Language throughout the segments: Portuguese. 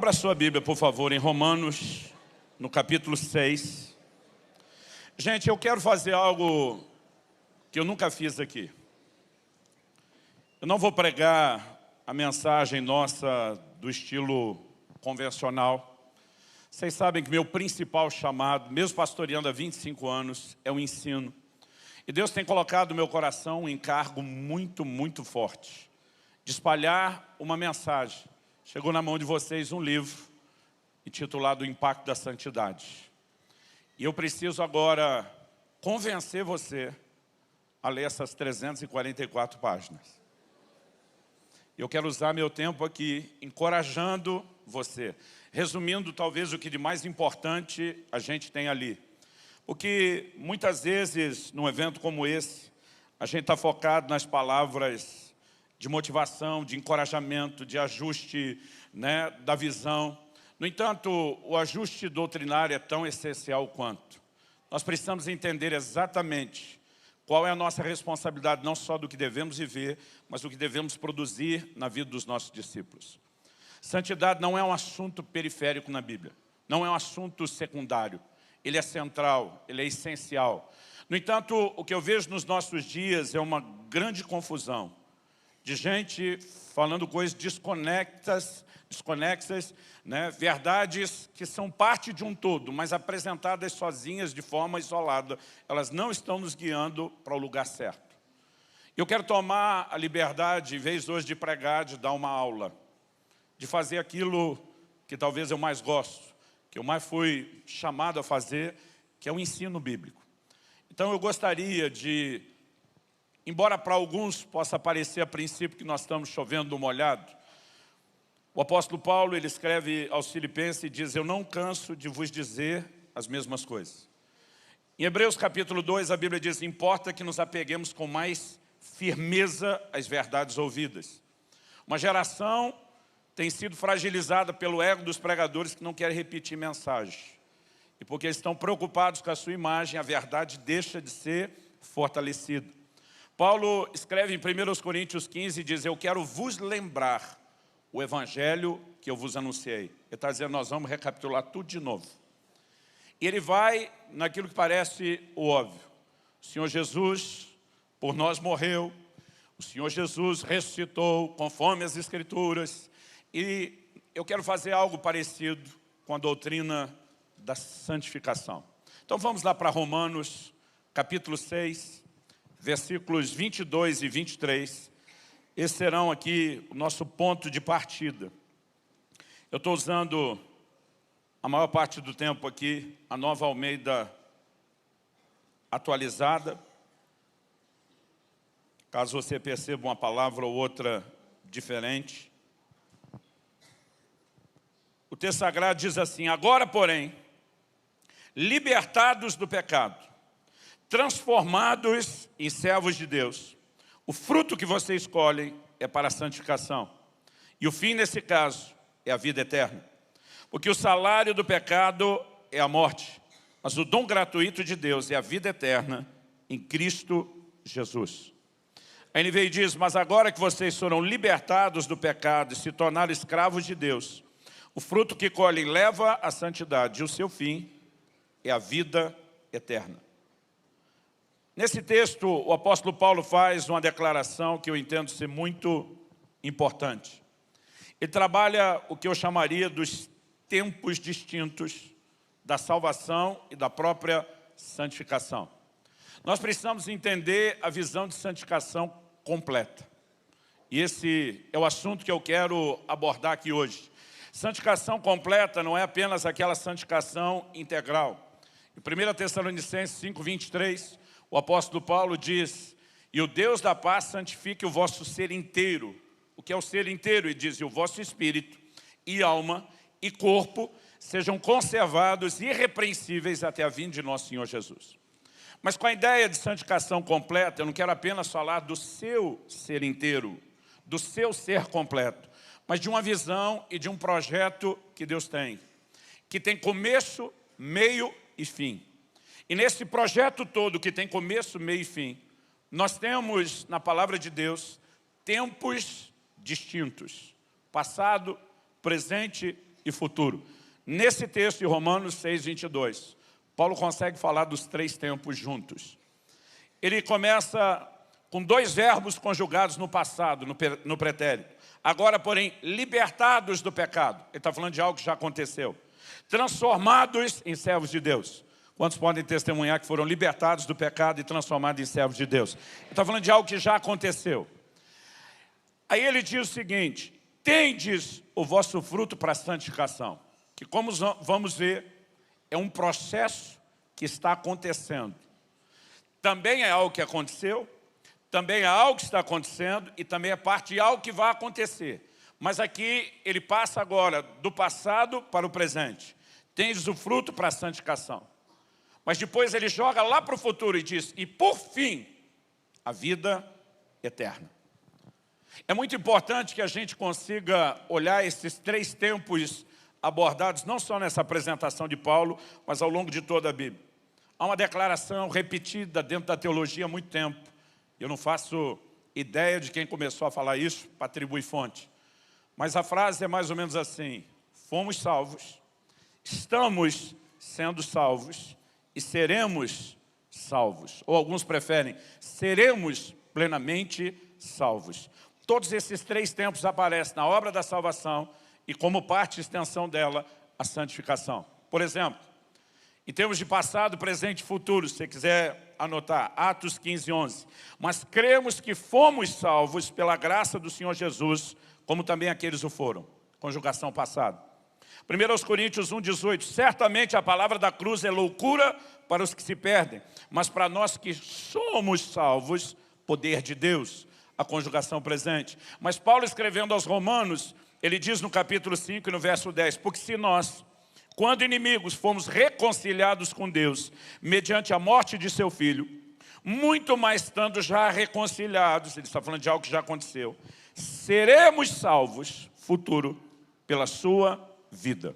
Abra sua Bíblia, por favor, em Romanos, no capítulo 6. Gente, eu quero fazer algo que eu nunca fiz aqui. Eu não vou pregar a mensagem nossa do estilo convencional. Vocês sabem que meu principal chamado, mesmo pastoreando há 25 anos, é o ensino. E Deus tem colocado no meu coração um encargo muito forte, de espalhar uma mensagem. Chegou na mão de vocês um livro intitulado O Impacto da Santidade. E eu preciso agora convencer você a ler essas 344 páginas. Eu quero usar meu tempo aqui encorajando você, resumindo talvez o que de mais importante a gente tem ali. Porque muitas vezes, num evento como esse, a gente está focado nas palavras de motivação, de encorajamento, de ajuste, né, da visão. No entanto, o ajuste doutrinário é tão essencial quanto. Nós precisamos entender exatamente qual é a nossa responsabilidade, não só do que devemos viver, mas do que devemos produzir na vida dos nossos discípulos. Santidade não é um assunto periférico na Bíblia, não é um assunto secundário. Ele é central, ele é essencial. No entanto, o que eu vejo nos nossos dias é uma grande confusão de gente falando coisas desconexas, né? Verdades que são parte de um todo, mas apresentadas sozinhas de forma isolada. Elas não estão nos guiando para o lugar certo. Eu quero tomar a liberdade, em vez hoje de pregar, de dar uma aula, de fazer aquilo que talvez eu mais gosto, que eu mais fui chamado a fazer, que é o ensino bíblico. Então eu gostaria de, embora para alguns possa parecer a princípio que nós estamos chovendo no molhado, o apóstolo Paulo, ele escreve aos Filipenses e diz: eu não canso de vos dizer as mesmas coisas. Em Hebreus capítulo 2, a Bíblia diz: importa que nos apeguemos com mais firmeza às verdades ouvidas. Uma geração tem sido fragilizada pelo ego dos pregadores que não querem repetir mensagem. E porque eles estão preocupados com a sua imagem, a verdade deixa de ser fortalecida. Paulo escreve em 1 Coríntios 15 e diz: eu quero vos lembrar o evangelho que eu vos anunciei. Ele está dizendo: nós vamos recapitular tudo de novo. E ele vai naquilo que parece o óbvio. O Senhor Jesus por nós morreu, o Senhor Jesus ressuscitou conforme as Escrituras. E eu quero fazer algo parecido com a doutrina da santificação. Então vamos lá para Romanos capítulo 6, versículos 22 e 23. Esses serão aqui o nosso ponto de partida. Eu estou usando a maior parte do tempo aqui a Nova Almeida atualizada. Caso você perceba uma palavra ou outra diferente. O texto sagrado diz assim: agora, porém, libertados do pecado, transformados em servos de Deus, o fruto que vocês escolhem é para a santificação. E o fim, nesse caso, é a vida eterna. Porque o salário do pecado é a morte, mas o dom gratuito de Deus é a vida eterna em Cristo Jesus. A NVI diz: mas agora que vocês foram libertados do pecado e se tornaram escravos de Deus, o fruto que colhem leva à santidade e o seu fim é a vida eterna. Nesse texto, o apóstolo Paulo faz uma declaração que eu entendo ser muito importante. Ele trabalha o que eu chamaria dos tempos distintos da salvação e da própria santificação. Nós precisamos entender a visão de santificação completa. E esse é o assunto que eu quero abordar aqui hoje. Santificação completa não é apenas aquela santificação integral. Em 1 Tessalonicenses 5, 23, o apóstolo Paulo diz: e o Deus da paz santifique o vosso ser inteiro. O que é o ser inteiro? Ele diz: e o vosso espírito, e alma, e corpo sejam conservados irrepreensíveis até a vinda de nosso Senhor Jesus. Mas com a ideia de santificação completa, eu não quero apenas falar do seu ser inteiro, do seu ser completo, mas de uma visão e de um projeto que Deus tem, que tem começo, meio e fim. E nesse projeto todo, que tem começo, meio e fim, nós temos na palavra de Deus tempos distintos: passado, presente e e futuro. Nesse texto de Romanos 6, 22, Paulo consegue falar dos 3 tempos juntos. Ele começa com 2 verbos conjugados no passado, no pretérito. Agora, porém, libertados do pecado. Ele está falando de algo que já aconteceu. Transformados em servos de Deus. Quantos podem testemunhar que foram libertados do pecado e transformados em servos de Deus? Ele está falando de algo que já aconteceu. Aí ele diz o seguinte: tendes o vosso fruto para a santificação. Que, como vamos ver, é um processo que está acontecendo. Também é algo que aconteceu, também é algo que está acontecendo e também é parte de algo que vai acontecer. Mas aqui ele passa agora do passado para o presente. Tendes o fruto para a santificação. Mas depois ele joga lá para o futuro e diz: e por fim, a vida eterna. É muito importante que a gente consiga olhar esses 3 tempos abordados, não só nessa apresentação de Paulo, mas ao longo de toda a Bíblia. Há uma declaração repetida dentro da teologia há muito tempo. Eu não faço ideia de quem começou a falar isso para atribuir fonte. Mas a frase é mais ou menos assim: fomos salvos, estamos sendo salvos e seremos salvos. Ou alguns preferem, seremos plenamente salvos. Todos esses 3 tempos aparecem na obra da salvação e como parte e extensão dela, a santificação. Por exemplo, em termos de passado, presente e futuro, se você quiser anotar, Atos 15, 11. Mas cremos que fomos salvos pela graça do Senhor Jesus, como também aqueles o foram. Conjugação passada. 1 Coríntios 1, 18. Certamente a palavra da cruz é loucura para os que se perdem, mas para nós que somos salvos, poder de Deus. A conjugação presente. Mas Paulo, escrevendo aos Romanos, ele diz no capítulo 5 e no verso 10, porque se nós, quando inimigos, fomos reconciliados com Deus, mediante a morte de seu Filho, muito mais estando já reconciliados, ele está falando de algo que já aconteceu, seremos salvos, futuro, pela sua vida.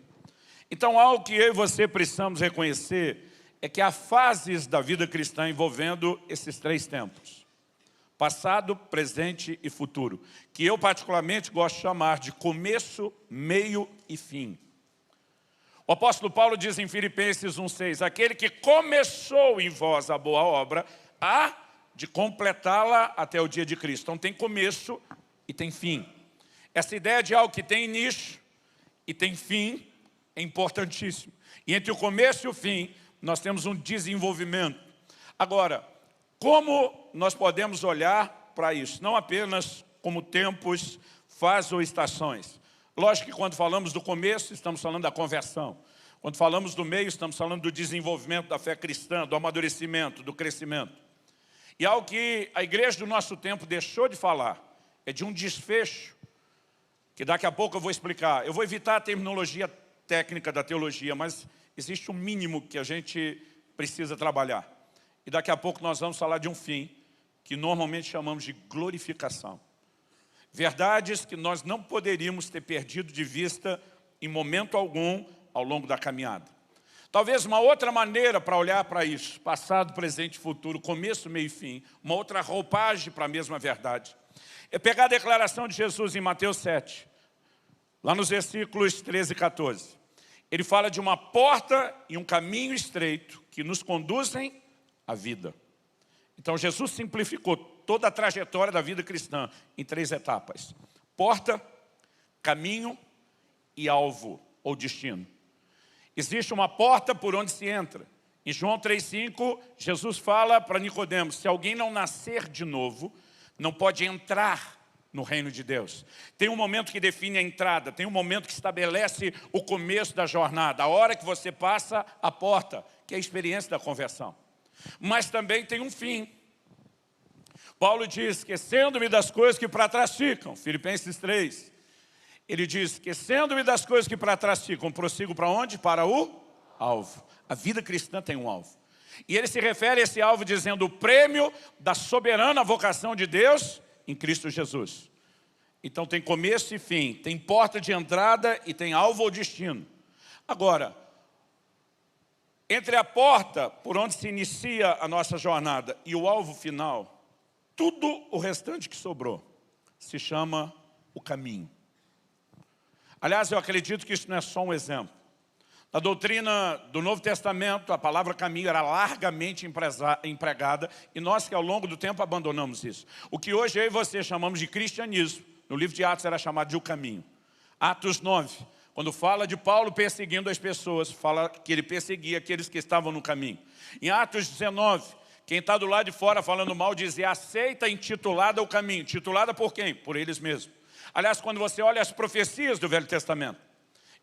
Então, algo que eu e você precisamos reconhecer é que há fases da vida cristã envolvendo esses 3 tempos. Passado, presente e futuro. Que eu particularmente gosto de chamar de começo, meio e fim. O apóstolo Paulo diz em Filipenses 1,6, aquele que começou em vós a boa obra, há de completá-la até o dia de Cristo. Então tem começo e tem fim. Essa ideia de algo que tem início e tem fim é importantíssimo. E entre o começo e o fim, nós temos um desenvolvimento. Agora, como nós podemos olhar para isso? Não apenas como tempos, fases ou estações. Lógico que quando falamos do começo, estamos falando da conversão. Quando falamos do meio, estamos falando do desenvolvimento da fé cristã, do amadurecimento, do crescimento. E algo que a igreja do nosso tempo deixou de falar é de um desfecho, que daqui a pouco eu vou explicar. Eu vou evitar a terminologia técnica da teologia, mas existe um mínimo que a gente precisa trabalhar. E daqui a pouco nós vamos falar de um fim, que normalmente chamamos de glorificação. Verdades que nós não poderíamos ter perdido de vista em momento algum ao longo da caminhada. Talvez uma outra maneira para olhar para isso, passado, presente e futuro, começo, meio e fim, uma outra roupagem para a mesma verdade, é pegar a declaração de Jesus em Mateus 7, lá nos versículos 13 e 14. Ele fala de uma porta e um caminho estreito que nos conduzem à vida. Então Jesus simplificou toda a trajetória da vida cristã em 3 etapas. Porta, caminho e alvo ou destino. Existe uma porta por onde se entra. Em João 3,5, Jesus fala para Nicodemos, se alguém não nascer de novo, não pode entrar no reino de Deus. Tem um momento que define a entrada, tem um momento que estabelece o começo da jornada, a hora que você passa a porta, que é a experiência da conversão. Mas também tem um fim. Paulo diz, esquecendo-me das coisas que para trás ficam, Filipenses 3. Ele diz, esquecendo-me das coisas que para trás ficam, prossigo para onde? Para o alvo. A vida cristã tem um alvo. E ele se refere a esse alvo dizendo, o prêmio da soberana vocação de Deus em Cristo Jesus. Então tem começo e fim, tem porta de entrada e tem alvo ou destino. Agora, entre a porta por onde se inicia a nossa jornada e o alvo final, tudo o restante que sobrou se chama o caminho. Aliás, eu acredito que isso não é só um exemplo. Na doutrina do Novo Testamento, a palavra caminho era largamente empregada e nós que ao longo do tempo abandonamos isso. O que hoje eu e você chamamos de cristianismo, no livro de Atos era chamado de o caminho. Atos 9, quando fala de Paulo perseguindo as pessoas, fala que ele perseguia aqueles que estavam no caminho. Em Atos 19, quem está do lado de fora falando mal dizia aceita intitulada o caminho. Intitulada por quem? Por eles mesmos. Aliás, quando você olha as profecias do Velho Testamento,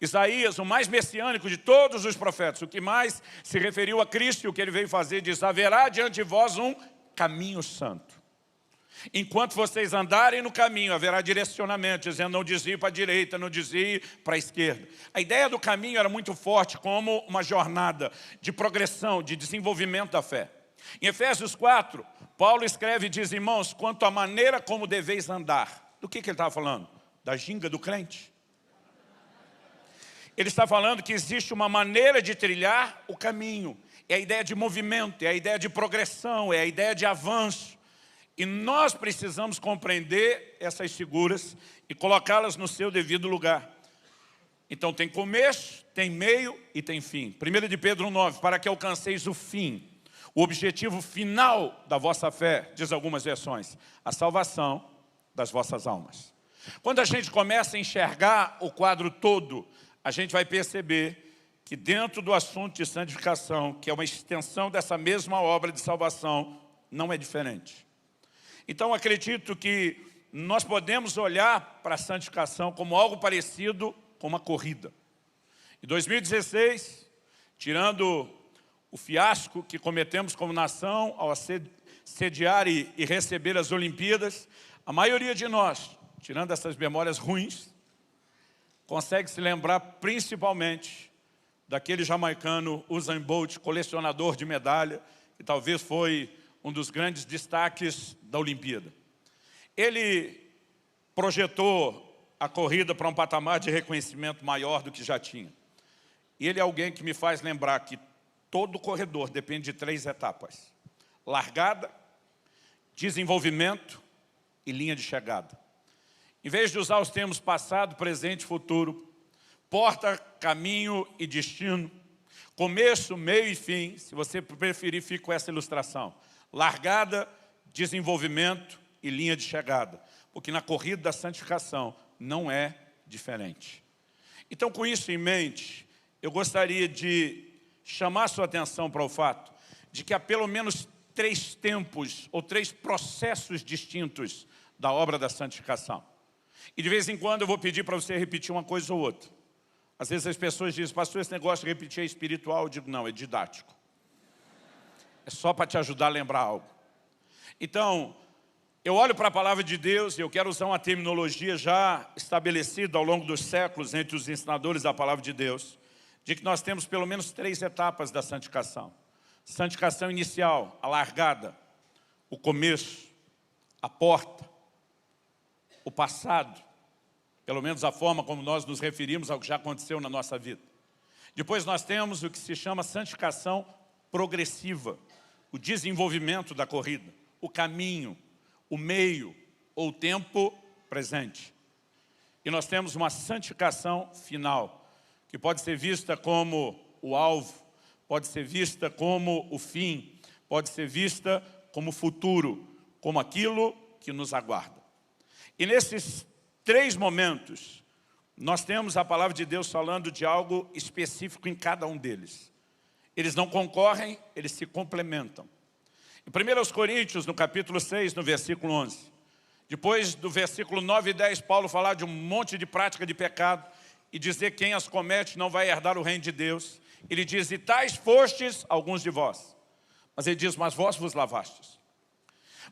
Isaías, o mais messiânico de todos os profetas, o que mais se referiu a Cristo e o que ele veio fazer, diz, haverá diante de vós um caminho santo. Enquanto vocês andarem no caminho, haverá direcionamento, dizendo não desvie para a direita, não desvie para a esquerda. A ideia do caminho era muito forte como uma jornada de progressão, de desenvolvimento da fé. Em Efésios 4, Paulo escreve e diz, irmãos, quanto à maneira como deveis andar. Do que ele estava falando? Da ginga do crente? Ele está falando que existe uma maneira de trilhar o caminho. É a ideia de movimento, é a ideia de progressão, é a ideia de avanço. E nós precisamos compreender essas figuras e colocá-las no seu devido lugar. Então tem começo, tem meio e tem fim. 1 de Pedro 9, para que alcanceis o fim, o objetivo final da vossa fé, diz algumas versões, a salvação das vossas almas. Quando a gente começa a enxergar o quadro todo, a gente vai perceber que dentro do assunto de santificação, que é uma extensão dessa mesma obra de salvação, não é diferente. Então acredito que nós podemos olhar para a santificação como algo parecido com uma corrida. Em 2016, tirando o fiasco que cometemos como nação ao sediar e receber as Olimpíadas, a maioria de nós, tirando essas memórias ruins, consegue se lembrar principalmente daquele jamaicano Usain Bolt, colecionador de medalha, que talvez foi um dos grandes destaques da Olimpíada. Ele projetou a corrida para um patamar de reconhecimento maior do que já tinha. E ele é alguém que me faz lembrar que todo corredor depende de 3 etapas. Largada, desenvolvimento e linha de chegada. Em vez de usar os termos passado, presente e futuro, porta, caminho e destino, começo, meio e fim, se você preferir, fica com essa ilustração. Largada, desenvolvimento e linha de chegada. Porque na corrida da santificação não é diferente. Então, com isso em mente, eu gostaria de chamar sua atenção para o fato de que há pelo menos 3 tempos ou 3 processos distintos da obra da santificação. E de vez em quando eu vou pedir para você repetir uma coisa ou outra. Às vezes as pessoas dizem, pastor, esse negócio de repetir é espiritual. Eu digo, não, é didático. É só para te ajudar a lembrar algo. Então, eu olho para a palavra de Deus e eu quero usar uma terminologia já estabelecida ao longo dos séculos entre os ensinadores da palavra de Deus, de que nós temos pelo menos 3 etapas da santificação. Santificação inicial, a largada, o começo, a porta, o passado, pelo menos a forma como nós nos referimos ao que já aconteceu na nossa vida. Depois nós temos o que se chama santificação progressiva, o desenvolvimento da corrida, o caminho, o meio ou o tempo presente. E nós temos uma santificação final, que pode ser vista como o alvo, pode ser vista como o fim, pode ser vista como o futuro, como aquilo que nos aguarda. E nesses 3 momentos, nós temos a palavra de Deus falando de algo específico em cada um deles. Eles não concorrem, eles se complementam. Em 1 Coríntios, no capítulo 6, no versículo 11, depois do versículo 9 e 10, Paulo falar de um monte de prática de pecado e dizer que quem as comete não vai herdar o reino de Deus. Ele diz, e tais fostes alguns de vós. Mas ele diz, mas vós vos lavastes.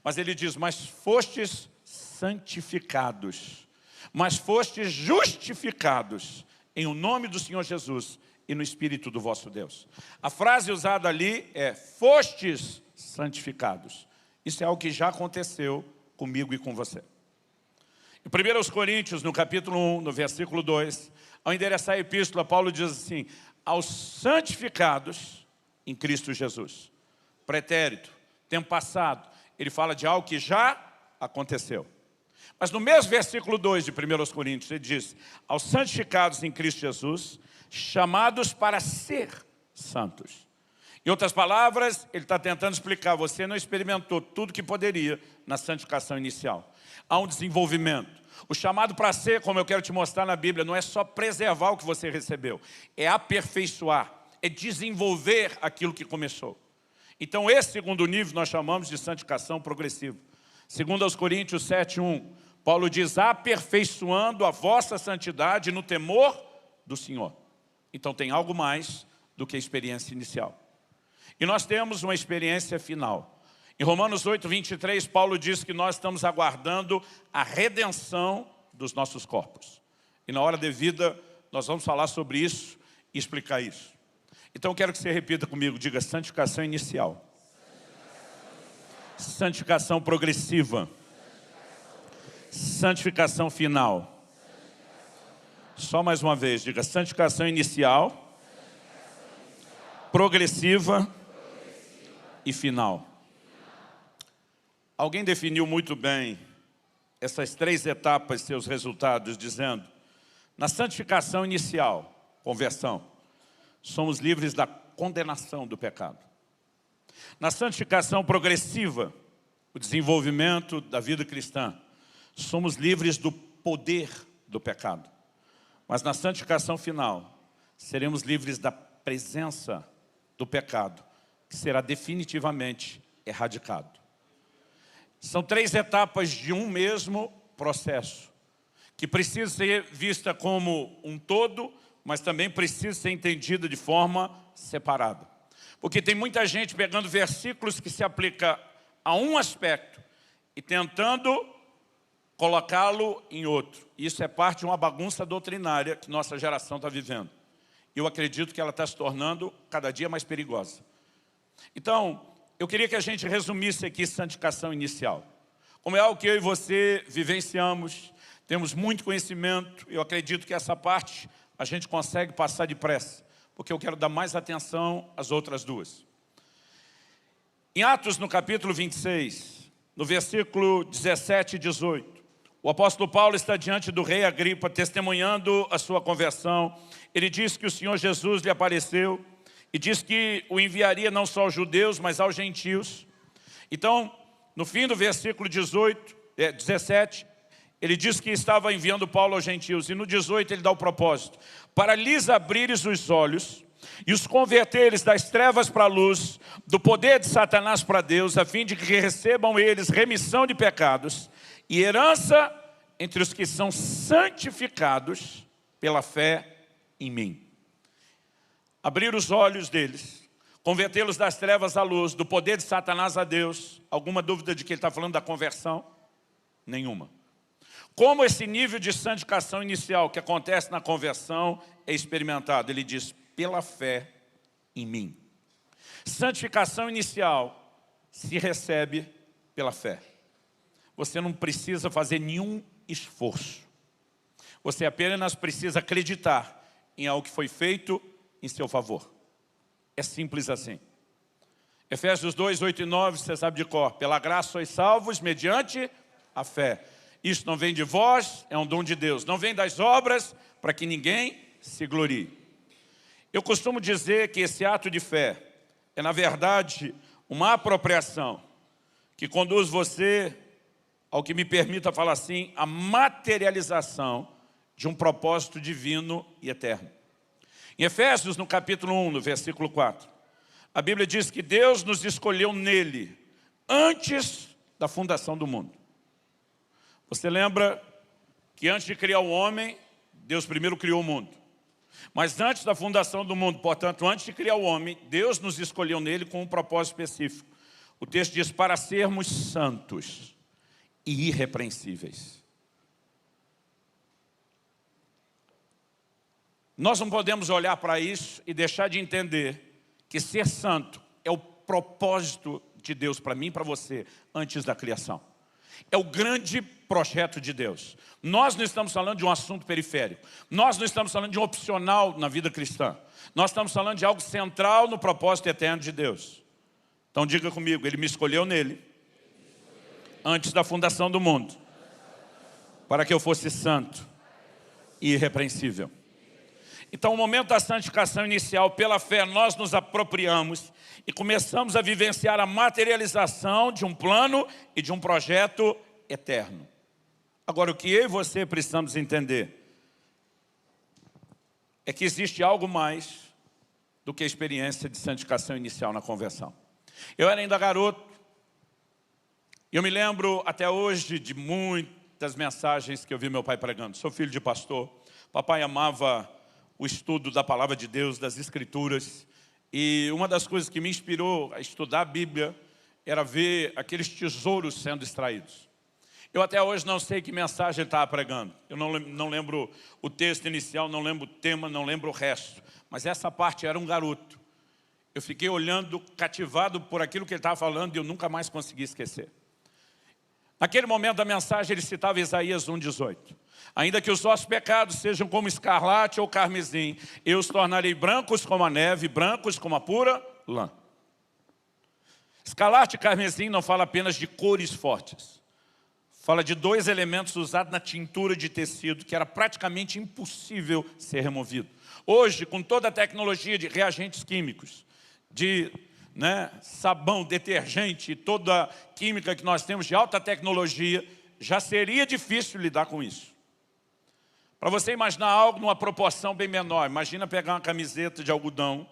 Mas ele diz, mas fostes santificados, mas fostes justificados em o nome do Senhor Jesus e no Espírito do vosso Deus. A frase usada ali é, fostes santificados. Isso é algo que já aconteceu comigo e com você. Em 1 Coríntios, no capítulo 1, no versículo 2, ao endereçar a epístola, Paulo diz assim, aos santificados em Cristo Jesus. Pretérito, tempo passado, ele fala de algo que já aconteceu. Mas no mesmo versículo 2 de 1 Coríntios, ele diz: aos santificados em Cristo Jesus, chamados para ser santos. Em outras palavras, ele está tentando explicar: você não experimentou tudo que poderia na santificação inicial. Há um desenvolvimento. O chamado para ser, como eu quero te mostrar na Bíblia, não é só preservar o que você recebeu, é aperfeiçoar, é desenvolver aquilo que começou. Então esse segundo nível nós chamamos de santificação progressiva. Segundo aos Coríntios 7:1, Paulo diz: aperfeiçoando a vossa santidade no temor do Senhor. Então tem algo mais do que a experiência inicial. E nós temos uma experiência final. Em Romanos 8:23, Paulo diz que nós estamos aguardando a redenção dos nossos corpos. E na hora devida, nós vamos falar sobre isso e explicar isso. Então eu quero que você repita comigo, diga: santificação inicial. Santificação progressiva. Santificação final. Só mais uma vez, diga: santificação inicial, progressiva e final. Alguém definiu muito bem essas 3 etapas, seus resultados, dizendo: na santificação inicial, conversão, somos livres da condenação do pecado. Na santificação progressiva, o desenvolvimento da vida cristã, somos livres do poder do pecado. Mas na santificação final, seremos livres da presença do pecado, que será definitivamente erradicado. São 3 etapas de um mesmo processo, que precisa ser vista como um todo, mas também precisa ser entendida de forma separada. Porque tem muita gente pegando versículos que se aplicam a um aspecto e tentando colocá-lo em outro. Isso é parte de uma bagunça doutrinária que nossa geração está vivendo. Eu acredito que ela está se tornando cada dia mais perigosa. Então, eu queria que a gente resumisse aqui santificação inicial. Como é algo que eu e você vivenciamos, temos muito conhecimento, eu acredito que essa parte a gente consegue passar depressa, porque eu quero dar mais atenção às outras 2. Em Atos, no capítulo 26, no versículo 17 e 18, o apóstolo Paulo está diante do rei Agripa, testemunhando a sua conversão. Ele diz que o Senhor Jesus lhe apareceu e diz que o enviaria não só aos judeus, mas aos gentios. Então, no fim do versículo 17, ele diz que estava enviando Paulo aos gentios. E no 18 ele dá o propósito: para lhes abrires os olhos e os converteres das trevas para a luz, do poder de Satanás para Deus, a fim de que recebam eles remissão de pecados e herança entre os que são santificados pela fé em mim. Abrir os olhos deles, convertê-los das trevas à luz, do poder de Satanás a Deus. Alguma dúvida de que ele está falando da conversão? Nenhuma. Como esse nível de santificação inicial que acontece na conversão é experimentado? Ele diz: pela fé em mim. Santificação inicial se recebe pela fé. Você não precisa fazer nenhum esforço. Você apenas precisa acreditar em algo que foi feito em seu favor. É simples assim. Efésios 2, 8 e 9, você sabe de cor. Pela graça sois salvos mediante a fé. Isso não vem de vós, é um dom de Deus. Não vem das obras, para que ninguém se glorie. Eu costumo dizer que esse ato de fé é, na verdade, uma apropriação que conduz você ao que me permita falar assim, a materialização de um propósito divino e eterno. Em Efésios, no capítulo 1, no versículo 4, a Bíblia diz que Deus nos escolheu nele antes da fundação do mundo. Você lembra que antes de criar o homem, Deus primeiro criou o mundo. Mas antes da fundação do mundo, portanto, antes de criar o homem, Deus nos escolheu nele com um propósito específico. O texto diz: para sermos santos e irrepreensíveis. Nós não podemos olhar para isso e deixar de entender que ser santo é o propósito de Deus para mim e para você antes da criação. É o grande projeto de Deus. Nós não estamos falando de um assunto periférico. Nós não estamos falando de um opcional na vida cristã. Nós estamos falando de algo central no propósito eterno de Deus. Então diga comigo: Ele me escolheu nele antes da fundação do mundo. para que eu fosse santo e irrepreensível. Então, o momento da santificação inicial, pela fé, nós nos apropriamos e começamos a vivenciar a materialização de um plano e de um projeto eterno. Agora, o que eu e você precisamos entender é que existe algo mais do que a experiência de santificação inicial na conversão. Eu era ainda garoto, e eu me lembro até hoje de muitas mensagens que eu vi meu pai pregando. Sou filho de pastor, papai amava o estudo da palavra de Deus, das Escrituras, e uma das coisas que me inspirou a estudar a Bíblia era ver aqueles tesouros sendo extraídos. Eu até hoje não sei que mensagem ele estava pregando. Eu não lembro o texto inicial, não lembro o tema, não lembro o resto. Mas essa parte era um garoto. Eu fiquei olhando, cativado por aquilo que ele estava falando e eu nunca mais consegui esquecer. Naquele momento da mensagem ele citava Isaías 1,18. Ainda que os vossos pecados sejam como escarlate ou carmesim, eu os tornarei brancos como a neve, brancos como a pura lã. Escarlate e carmesim não fala apenas de cores fortes. Fala de dois elementos usados na tintura de tecido que era praticamente impossível ser removido. Hoje, com toda a tecnologia de reagentes químicos, de sabão, detergente, toda a química que nós temos de alta tecnologia, já seria difícil lidar com isso. Para você imaginar algo numa proporção bem menor, imagina pegar uma camiseta de algodão,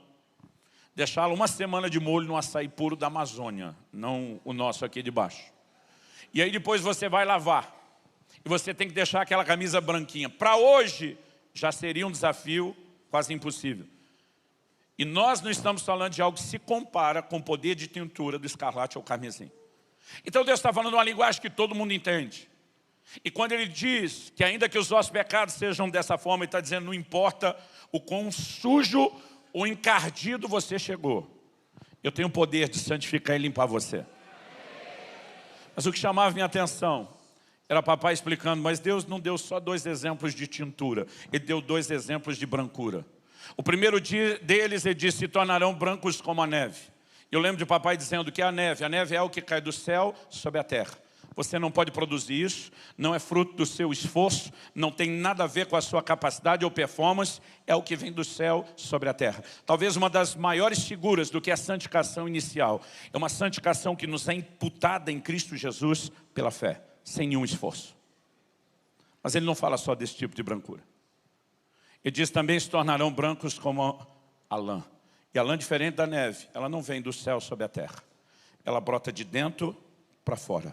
deixá-la uma semana de molho no açaí puro da Amazônia, não o nosso aqui de baixo. E aí depois você vai lavar, e você tem que deixar aquela camisa branquinha. Para hoje, já seria um desafio quase impossível. E nós não estamos falando de algo que se compara com o poder de tintura do escarlate ou carmesim. Então Deus está falando uma linguagem que todo mundo entende. E quando Ele diz que ainda que os vossos pecados sejam dessa forma, Ele está dizendo, não importa o quão sujo ou encardido você chegou, eu tenho o poder de santificar e limpar você. Mas o que chamava minha atenção era papai explicando, mas Deus não deu só 2 exemplos de tintura, Ele deu 2 exemplos de brancura. O primeiro deles, ele disse, se tornarão brancos como a neve. Eu lembro de papai dizendo que a neve é algo que cai do céu sobre a terra. Você não pode produzir isso, não é fruto do seu esforço, não tem nada a ver com a sua capacidade ou performance, é o que vem do céu sobre a terra. Talvez uma das maiores figuras do que a santificação inicial, é uma santificação que nos é imputada em Cristo Jesus pela fé, sem nenhum esforço. Mas ele não fala só desse tipo de brancura. Ele diz também se tornarão brancos como a lã. E a lã, diferente da neve, ela não vem do céu sobre a terra. Ela brota de dentro para fora.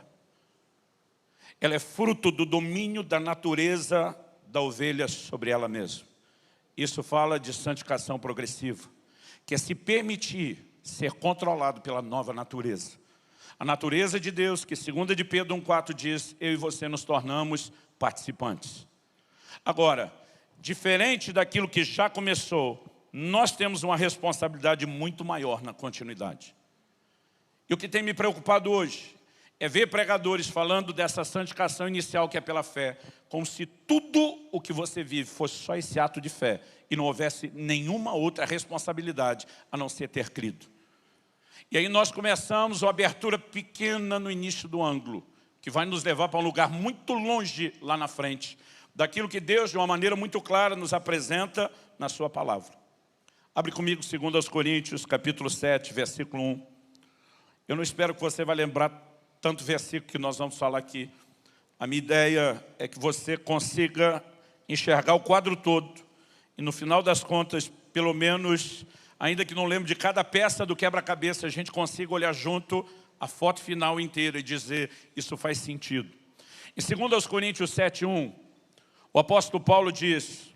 Ela é fruto do domínio da natureza da ovelha sobre ela mesma. Isso fala de santificação progressiva, que é se permitir ser controlado pela nova natureza. A natureza de Deus, que 2 de Pedro 1,4 diz, eu e você nos tornamos participantes. Agora, diferente daquilo que já começou, nós temos uma responsabilidade muito maior na continuidade. E o que tem me preocupado hoje é ver pregadores falando dessa santificação inicial que é pela fé, como se tudo o que você vive fosse só esse ato de fé e não houvesse nenhuma outra responsabilidade a não ser ter crido. E aí nós começamos uma abertura pequena no início do ângulo, que vai nos levar para um lugar muito longe lá na frente, daquilo que Deus, de uma maneira muito clara, nos apresenta na sua palavra. Abre comigo 2 Coríntios, capítulo 7, versículo 1. Eu não espero que você vai lembrar tanto versículo que nós vamos falar aqui. A minha ideia é que você consiga enxergar o quadro todo. E no final das contas, pelo menos, ainda que não lembre de cada peça do quebra-cabeça, a gente consiga olhar junto a foto final inteira e dizer, isso faz sentido. Em 2 Coríntios 7, 1, o apóstolo Paulo diz,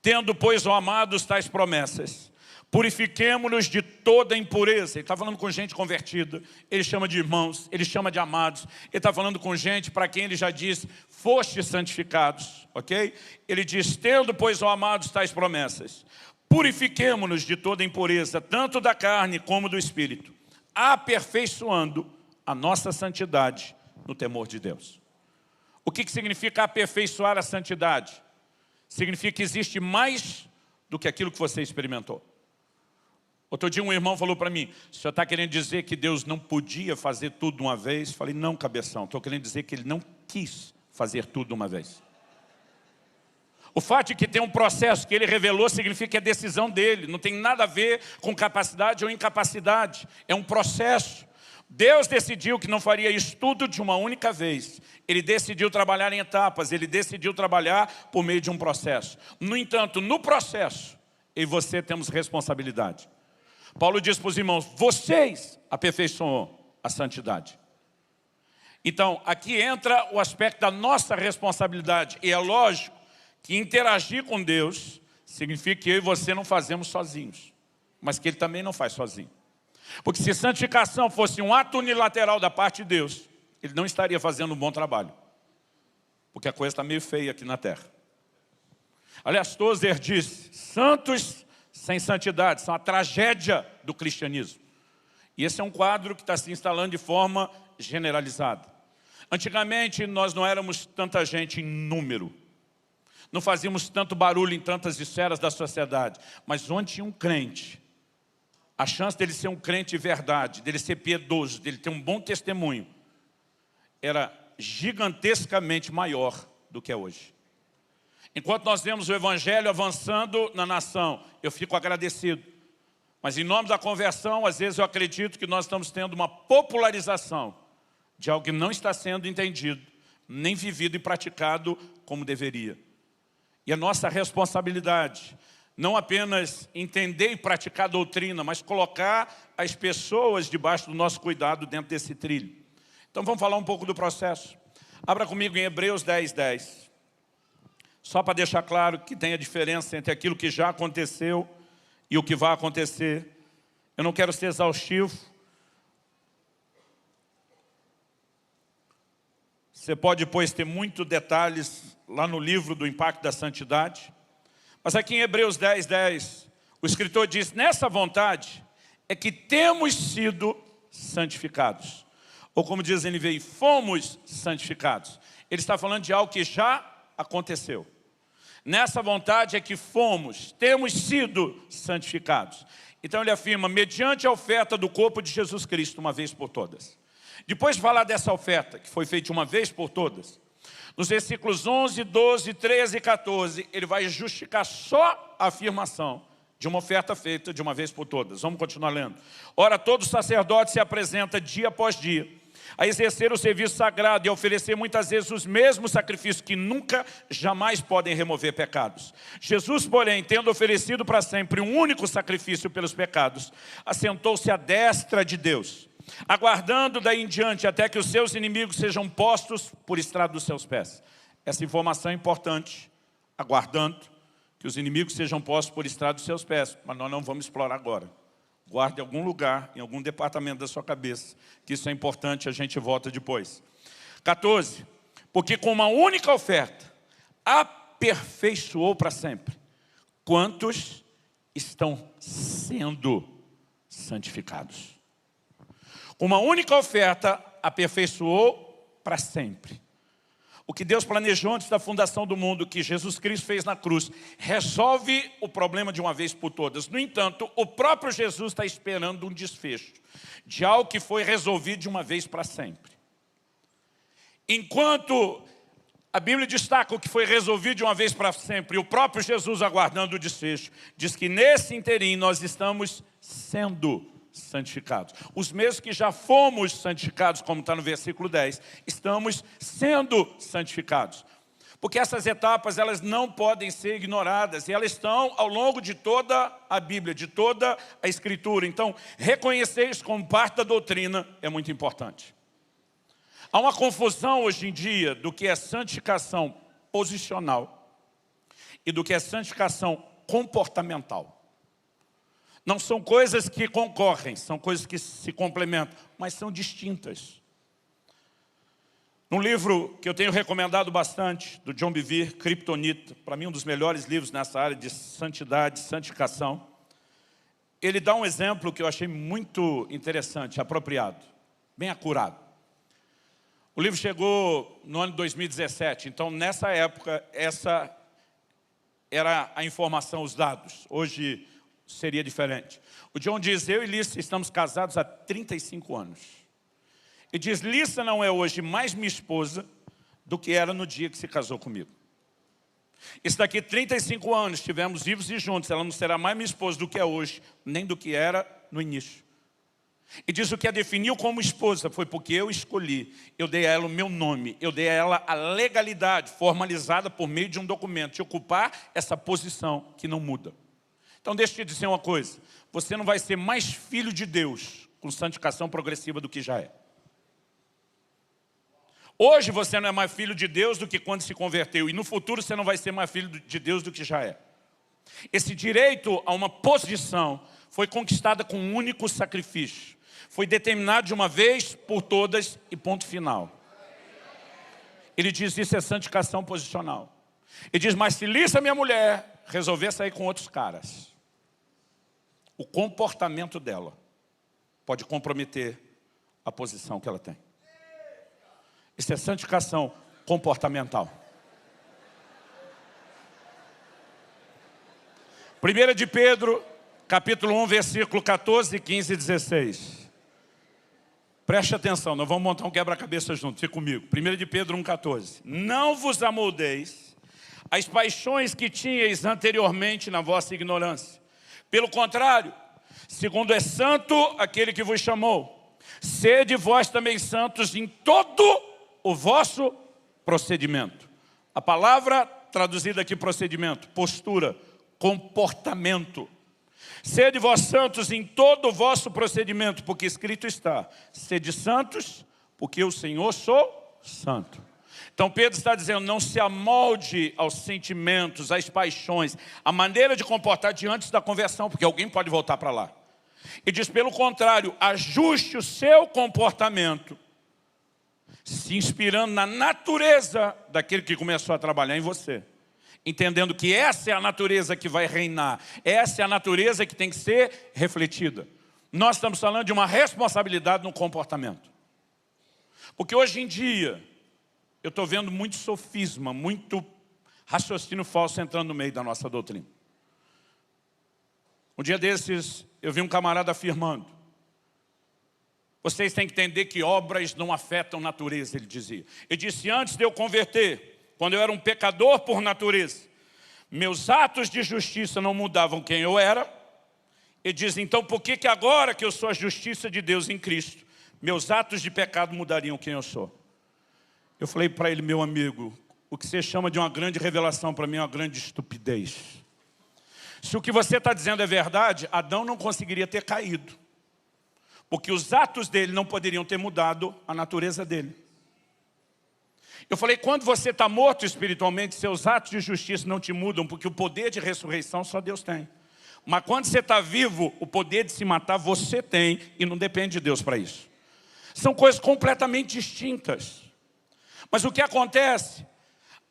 tendo, pois, ó amados, tais promessas, purifiquemo-nos de toda impureza. Ele está falando com gente convertida, ele chama de irmãos, ele chama de amados. Ele está falando com gente para quem ele já diz, fostes santificados, ok? Ele diz, tendo, pois, ó amados, tais promessas, purifiquemo-nos de toda impureza, tanto da carne como do espírito, aperfeiçoando a nossa santidade no temor de Deus. O que significa aperfeiçoar a santidade? Significa que existe mais do que aquilo que você experimentou. Outro dia um irmão falou para mim, o senhor está querendo dizer que Deus não podia fazer tudo de uma vez? Falei, não, cabeção, estou querendo dizer que Ele não quis fazer tudo de uma vez. O fato de que tem um processo que ele revelou significa que é decisão dele. Não tem nada a ver com capacidade ou incapacidade. É um processo. Deus decidiu que não faria isso tudo de uma única vez. Ele decidiu trabalhar em etapas. Ele decidiu trabalhar por meio de um processo. No entanto, no processo, eu e você temos responsabilidade. Paulo diz para os irmãos, vocês aperfeiçoam a santidade. Então, aqui entra o aspecto da nossa responsabilidade. E é lógico que interagir com Deus significa que eu e você não fazemos sozinhos, mas que Ele também não faz sozinho. Porque se santificação fosse um ato unilateral da parte de Deus, Ele não estaria fazendo um bom trabalho. Porque a coisa está meio feia aqui na terra. Aliás, Tozer diz, santos sem santidade são a tragédia do cristianismo. E esse é um quadro que está se instalando de forma generalizada. Antigamente, nós não éramos tanta gente em número. Não fazíamos tanto barulho em tantas esferas da sociedade. Mas onde tinha um crente, a chance dele ser um crente de verdade, dele ser piedoso, dele ter um bom testemunho, era gigantescamente maior do que é hoje. Enquanto nós vemos o Evangelho avançando na nação, eu fico agradecido. Mas em nome da conversão, às vezes eu acredito que nós estamos tendo uma popularização de algo que não está sendo entendido, nem vivido e praticado como deveria. E a nossa responsabilidade, não apenas entender e praticar a doutrina, mas colocar as pessoas debaixo do nosso cuidado dentro desse trilho. Então vamos falar um pouco do processo. Abra comigo em Hebreus 10:10. Só para deixar claro que tem a diferença entre aquilo que já aconteceu e o que vai acontecer. Eu não quero ser exaustivo. Você pode depois ter muitos detalhes lá no livro do Impacto da Santidade. Mas aqui em Hebreus 10:10, o escritor diz, nessa vontade é que temos sido santificados. Ou como diz a NVI, fomos santificados. Ele está falando de algo que já aconteceu. Nessa vontade é que temos sido santificados. Então ele afirma, mediante a oferta do corpo de Jesus Cristo, uma vez por todas. Depois de falar dessa oferta, que foi feita uma vez por todas, nos versículos 11, 12, 13 e 14, ele vai justificar só a afirmação de uma oferta feita de uma vez por todas. Vamos continuar lendo. Ora, todo sacerdote se apresenta dia após dia, a exercer o serviço sagrado e a oferecer muitas vezes os mesmos sacrifícios que nunca, jamais podem remover pecados. Jesus, porém, tendo oferecido para sempre um único sacrifício pelos pecados, assentou-se à destra de Deus, aguardando daí em diante até que os seus inimigos sejam postos por estrado dos seus pés. Essa informação é importante, aguardando que os inimigos sejam postos por estrado dos seus pés, mas nós não vamos explorar agora. Guarde em algum lugar, em algum departamento da sua cabeça, que isso é importante, a gente volta depois. 14. Porque com uma única oferta, aperfeiçoou para sempre quantos estão sendo santificados. Com uma única oferta, aperfeiçoou para sempre. O que Deus planejou antes da fundação do mundo, que Jesus Cristo fez na cruz, resolve o problema de uma vez por todas. No entanto, o próprio Jesus está esperando um desfecho de algo que foi resolvido de uma vez para sempre. Enquanto a Bíblia destaca o que foi resolvido de uma vez para sempre, e o próprio Jesus aguardando o desfecho, diz que nesse interim nós estamos sendo santificados. Os mesmos que já fomos santificados, como está no versículo 10, estamos sendo santificados. Porque essas etapas, elas não podem ser ignoradas, e elas estão ao longo de toda a Bíblia, de toda a Escritura. Então, reconhecer isso como parte da doutrina é muito importante. Há uma confusão hoje em dia do que é santificação posicional e do que é santificação comportamental. Não são coisas que concorrem, são coisas que se complementam, mas são distintas. Num livro que eu tenho recomendado bastante, do John Bevere, Kryptonita, para mim um dos melhores livros nessa área de santidade, santificação, ele dá um exemplo que eu achei muito interessante, apropriado, bem acurado. O livro chegou no ano de 2017, então nessa época, essa era a informação, os dados. Hoje seria diferente. O John diz, eu e Lissa estamos casados há 35 anos. Ele diz, Lissa não é hoje mais minha esposa do que era no dia que se casou comigo. E se daqui 35 anos estivermos vivos e juntos, ela não será mais minha esposa do que é hoje, nem do que era no início. E diz: o que a definiu como esposa foi porque eu escolhi, eu dei a ela o meu nome, eu dei a ela a legalidade formalizada por meio de um documento, de ocupar essa posição que não muda. Então deixa eu te dizer uma coisa, você não vai ser mais filho de Deus com santificação progressiva do que já é. Hoje você não é mais filho de Deus do que quando se converteu, e no futuro você não vai ser mais filho de Deus do que já é. Esse direito a uma posição foi conquistado com um único sacrifício. Foi determinado de uma vez por todas e ponto final. Ele diz: isso é santificação posicional. Ele diz: mas se Lícia, minha mulher, resolver sair com outros caras, o comportamento dela pode comprometer a posição que ela tem. Isso é santificação comportamental. 1 de Pedro, capítulo 1, versículo 14, 15 e 16. Preste atenção, nós vamos montar um quebra-cabeça junto, fique comigo. 1 de Pedro 1, 14. Não vos amoldeis as paixões que tinhais anteriormente na vossa ignorância. Pelo contrário, segundo é santo aquele que vos chamou, sede vós também santos em todo o vosso procedimento. A palavra traduzida aqui procedimento, postura, comportamento. Sede vós santos em todo o vosso procedimento, porque escrito está: sede santos, porque o Senhor sou santo. Então Pedro está dizendo: não se amolde aos sentimentos, às paixões, a maneira de comportar diante da conversão, porque alguém pode voltar para lá. E diz: pelo contrário, ajuste o seu comportamento, se inspirando na natureza daquele que começou a trabalhar em você. Entendendo que essa é a natureza que vai reinar. Essa é a natureza que tem que ser refletida. Nós estamos falando de uma responsabilidade no comportamento. Porque hoje em dia, eu estou vendo muito sofisma, muito raciocínio falso entrando no meio da nossa doutrina. Um dia desses, eu vi um camarada afirmando: vocês têm que entender que obras não afetam natureza, ele dizia. Ele disse: antes de eu converter, quando eu era um pecador por natureza, meus atos de justiça não mudavam quem eu era. Ele diz: então por que agora que eu sou a justiça de Deus em Cristo, meus atos de pecado mudariam quem eu sou? Eu falei para ele: meu amigo, o que você chama de uma grande revelação para mim é uma grande estupidez. Se o que você está dizendo é verdade, Adão não conseguiria ter caído, porque os atos dele não poderiam ter mudado a natureza dele. Eu falei: quando você está morto espiritualmente, seus atos de justiça não te mudam, porque o poder de ressurreição só Deus tem. Mas quando você está vivo, o poder de se matar você tem, e não depende de Deus para isso. São coisas completamente distintas. Mas o que acontece?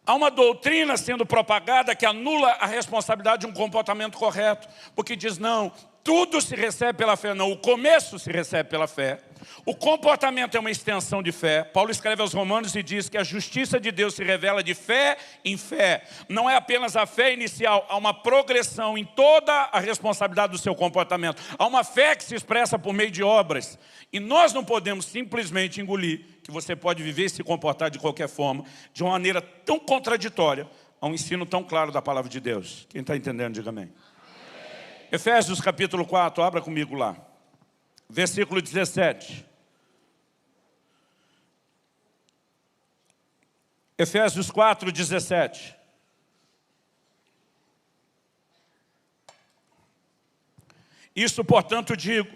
Há uma doutrina sendo propagada que anula a responsabilidade de um comportamento correto, porque diz: não, tudo se recebe pela fé. Não, o começo se recebe pela fé. O comportamento é uma extensão de fé. Paulo escreve aos Romanos e diz que a justiça de Deus se revela de fé em fé. Não é apenas a fé inicial, há uma progressão em toda a responsabilidade do seu comportamento. Há uma fé que se expressa por meio de obras. E nós não podemos simplesmente engolir que você pode viver e se comportar de qualquer forma, de uma maneira tão contraditória a um ensino tão claro da palavra de Deus. Quem está entendendo, diga amém. Efésios capítulo 4, abra comigo lá. Versículo 17. Efésios 4, 17. Isto, portanto, digo,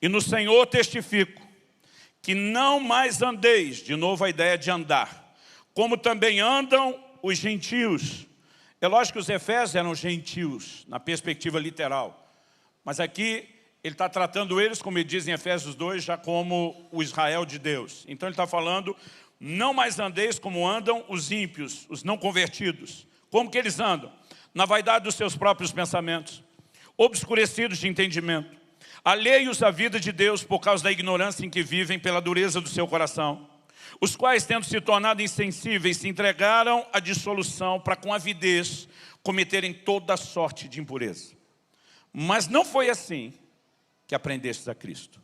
e no Senhor testifico, que não mais andeis, de novo a ideia de andar, como também andam os gentios. É lógico que os efésios eram gentios, na perspectiva literal. Mas aqui ele está tratando eles, como ele diz em Efésios 2, já como o Israel de Deus. Então ele está falando: não mais andeis como andam os ímpios, os não convertidos. Como que eles andam? Na vaidade dos seus próprios pensamentos, obscurecidos de entendimento, alheios à vida de Deus por causa da ignorância em que vivem, pela dureza do seu coração, os quais, tendo se tornado insensíveis, se entregaram à dissolução para com avidez cometerem toda sorte de impureza. Mas não foi assim que aprendestes a Cristo.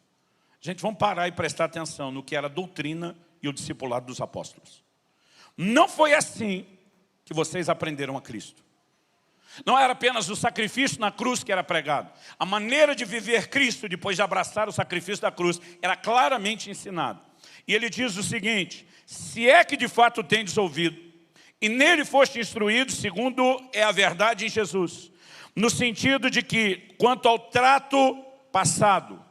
Gente, vamos parar e prestar atenção no que era a doutrina e o discipulado dos apóstolos. Não foi assim que vocês aprenderam a Cristo. Não era apenas o sacrifício na cruz que era pregado. A maneira de viver Cristo, depois de abraçar o sacrifício da cruz, era claramente ensinado. E ele diz o seguinte: se é que de fato tendes ouvido, e nele foste instruído, segundo é a verdade em Jesus, no sentido de que, quanto ao trato passado,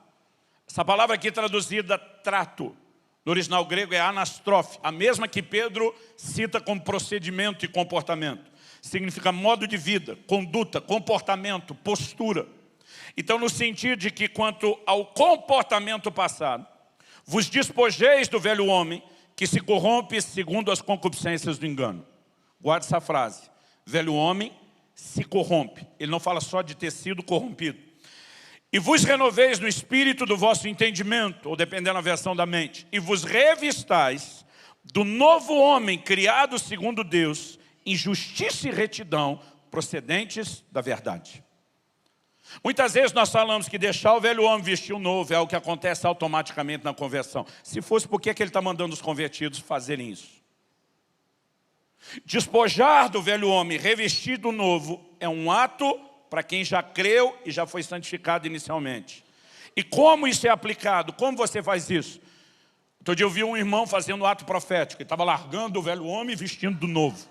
essa palavra aqui traduzida, trato, no original grego é anastrofe, a mesma que Pedro cita como procedimento e comportamento. Significa modo de vida, conduta, comportamento, postura. Então, no sentido de que, quanto ao comportamento passado, vos despojeis do velho homem, que se corrompe segundo as concupiscências do engano. Guarde essa frase. Velho homem se corrompe. Ele não fala só de ter sido corrompido. E vos renoveis no espírito do vosso entendimento, ou dependendo da versão da mente, e vos revistais do novo homem criado segundo Deus, em justiça e retidão, procedentes da verdade. Muitas vezes nós falamos que deixar o velho homem vestir o novo é algo que acontece automaticamente na conversão. Se fosse, por que ele está mandando os convertidos fazerem isso? Despojar do velho homem, revestir do novo, é um ato para quem já creu e já foi santificado inicialmente. E como isso é aplicado? Como você faz isso? Outro dia eu vi um irmão fazendo um ato profético. Ele estava largando o velho homem e vestindo do novo.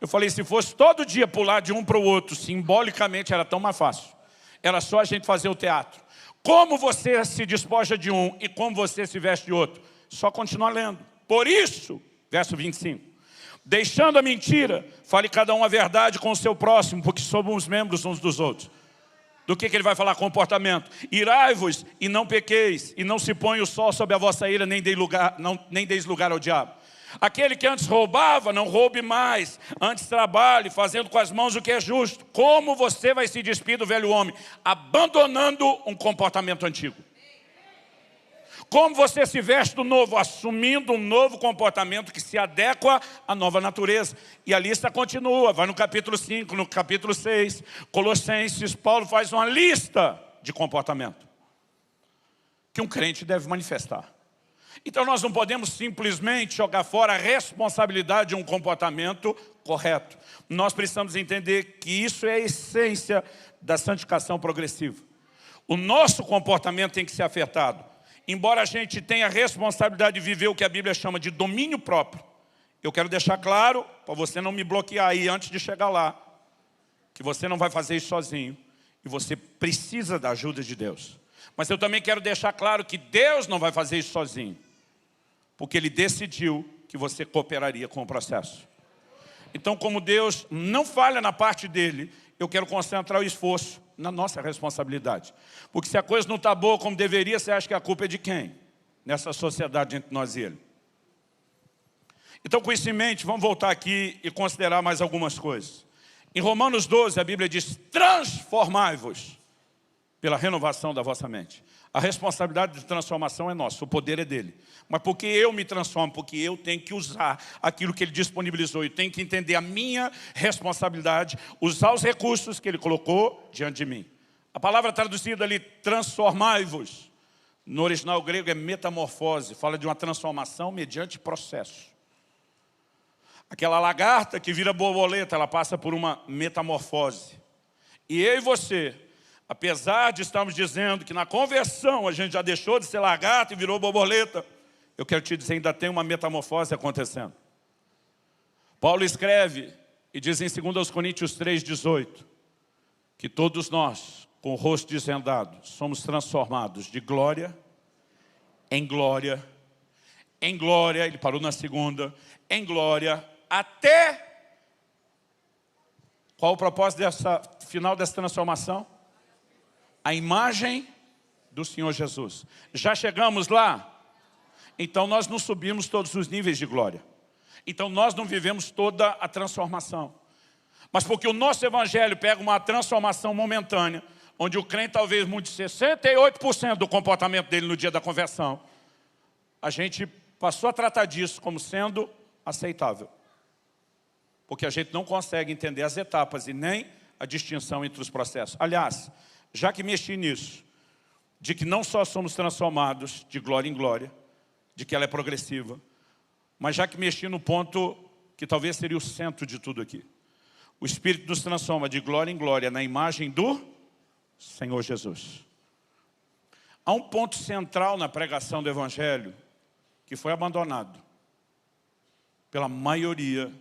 Eu falei, se fosse todo dia pular de um para o outro, simbolicamente era tão mais fácil. Era só a gente fazer o teatro. Como você se despoja de um e como você se veste de outro? Só continuar lendo. Por isso, verso 25. Deixando a mentira, fale cada um a verdade com o seu próximo, porque somos membros uns dos outros. Do que ele vai falar? Comportamento. Irai-vos e não pequeis, e não se ponha o sol sobre a vossa ira, nem deis lugar ao diabo. Aquele que antes roubava, não roube mais. Antes trabalhe, fazendo com as mãos o que é justo. Como você vai se despir do velho homem? Abandonando um comportamento antigo. Como você se veste do novo? Assumindo um novo comportamento que se adequa à nova natureza. E a lista continua, vai no capítulo 5, no capítulo 6. Colossenses, Paulo faz uma lista de comportamento que um crente deve manifestar. Então nós não podemos simplesmente jogar fora a responsabilidade de um comportamento correto. Nós precisamos entender que isso é a essência da santificação progressiva. O nosso comportamento tem que ser afetado. Embora a gente tenha a responsabilidade de viver o que a Bíblia chama de domínio próprio, eu quero deixar claro, para você não me bloquear aí antes de chegar lá, que você não vai fazer isso sozinho e você precisa da ajuda de Deus. Mas eu também quero deixar claro que Deus não vai fazer isso sozinho, porque Ele decidiu que você cooperaria com o processo. Então, como Deus não falha na parte dele, eu quero concentrar o esforço na nossa responsabilidade. Porque se a coisa não está boa como deveria, você acha que a culpa é de quem? Nessa sociedade entre nós e Ele. Então, com isso em mente, vamos voltar aqui e considerar mais algumas coisas. Em Romanos 12, a Bíblia diz, transformai-vos pela renovação da vossa mente. A responsabilidade de transformação é nossa, o poder é dele. Mas porque eu me transformo, porque eu tenho que usar aquilo que ele disponibilizou, eu tenho que entender a minha responsabilidade, usar os recursos que ele colocou diante de mim. A palavra traduzida ali, transformai-vos, no original grego é metamorfose, fala de uma transformação mediante processo. Aquela lagarta que vira borboleta, ela passa por uma metamorfose. E eu e você, apesar de estarmos dizendo que na conversão a gente já deixou de ser lagarta e virou borboleta, eu quero te dizer, ainda tem uma metamorfose acontecendo. Paulo escreve e diz em 2 Coríntios 3,18, que todos nós, com o rosto desvendado, somos transformados de glória em glória, em glória, ele parou na segunda, em glória, até... Qual o propósito final dessa transformação? A imagem do Senhor Jesus. Já chegamos lá? Então nós não subimos todos os níveis de glória. Então nós não vivemos toda a transformação. Mas porque o nosso evangelho pega uma transformação momentânea, onde o crente talvez mude 68% do comportamento dele no dia da conversão, a gente passou a tratar disso como sendo aceitável. Porque a gente não consegue entender as etapas e nem a distinção entre os processos. Aliás, já que mexi nisso, de que não só somos transformados de glória em glória, de que ela é progressiva, mas já que mexi no ponto que talvez seria o centro de tudo aqui. O Espírito nos transforma de glória em glória na imagem do Senhor Jesus. Há um ponto central na pregação do Evangelho que foi abandonado pela maioria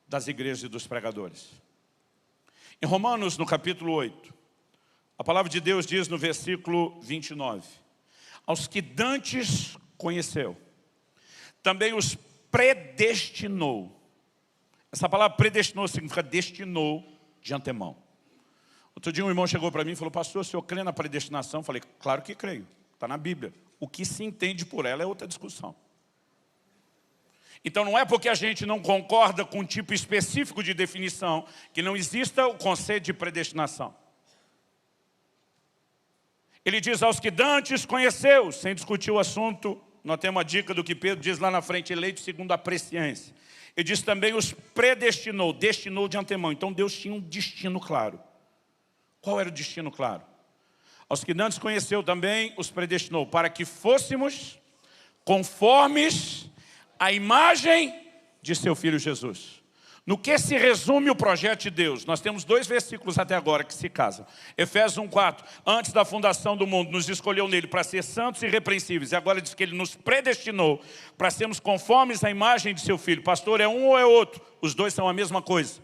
das igrejas e dos pregadores. Em Romanos, no capítulo 8, a palavra de Deus diz no versículo 29, aos que dantes conheceu, também os predestinou. Essa palavra predestinou significa destinou de antemão. Outro dia um irmão chegou para mim e falou, pastor, o senhor crê na predestinação? Eu falei, claro que creio, está na Bíblia. O que se entende por ela é outra discussão. Então não é porque a gente não concorda com um tipo específico de definição que não exista o conceito de predestinação. Ele diz aos que dantes conheceu, sem discutir o assunto, nós temos uma dica do que Pedro diz lá na frente, eleito segundo a presciência. Ele diz também os predestinou, destinou de antemão. Então Deus tinha um destino claro. Qual era o destino claro? Aos que dantes conheceu também, os predestinou, para que fôssemos conformes à imagem de seu Filho Jesus. No que se resume o projeto de Deus? Nós temos 2 versículos até agora que se casam. Efésios 1:4, antes da fundação do mundo, nos escolheu nele para ser santos e irrepreensíveis. E agora diz que ele nos predestinou para sermos conformes à imagem de seu Filho. Pastor, é um ou é outro? Os dois são a mesma coisa.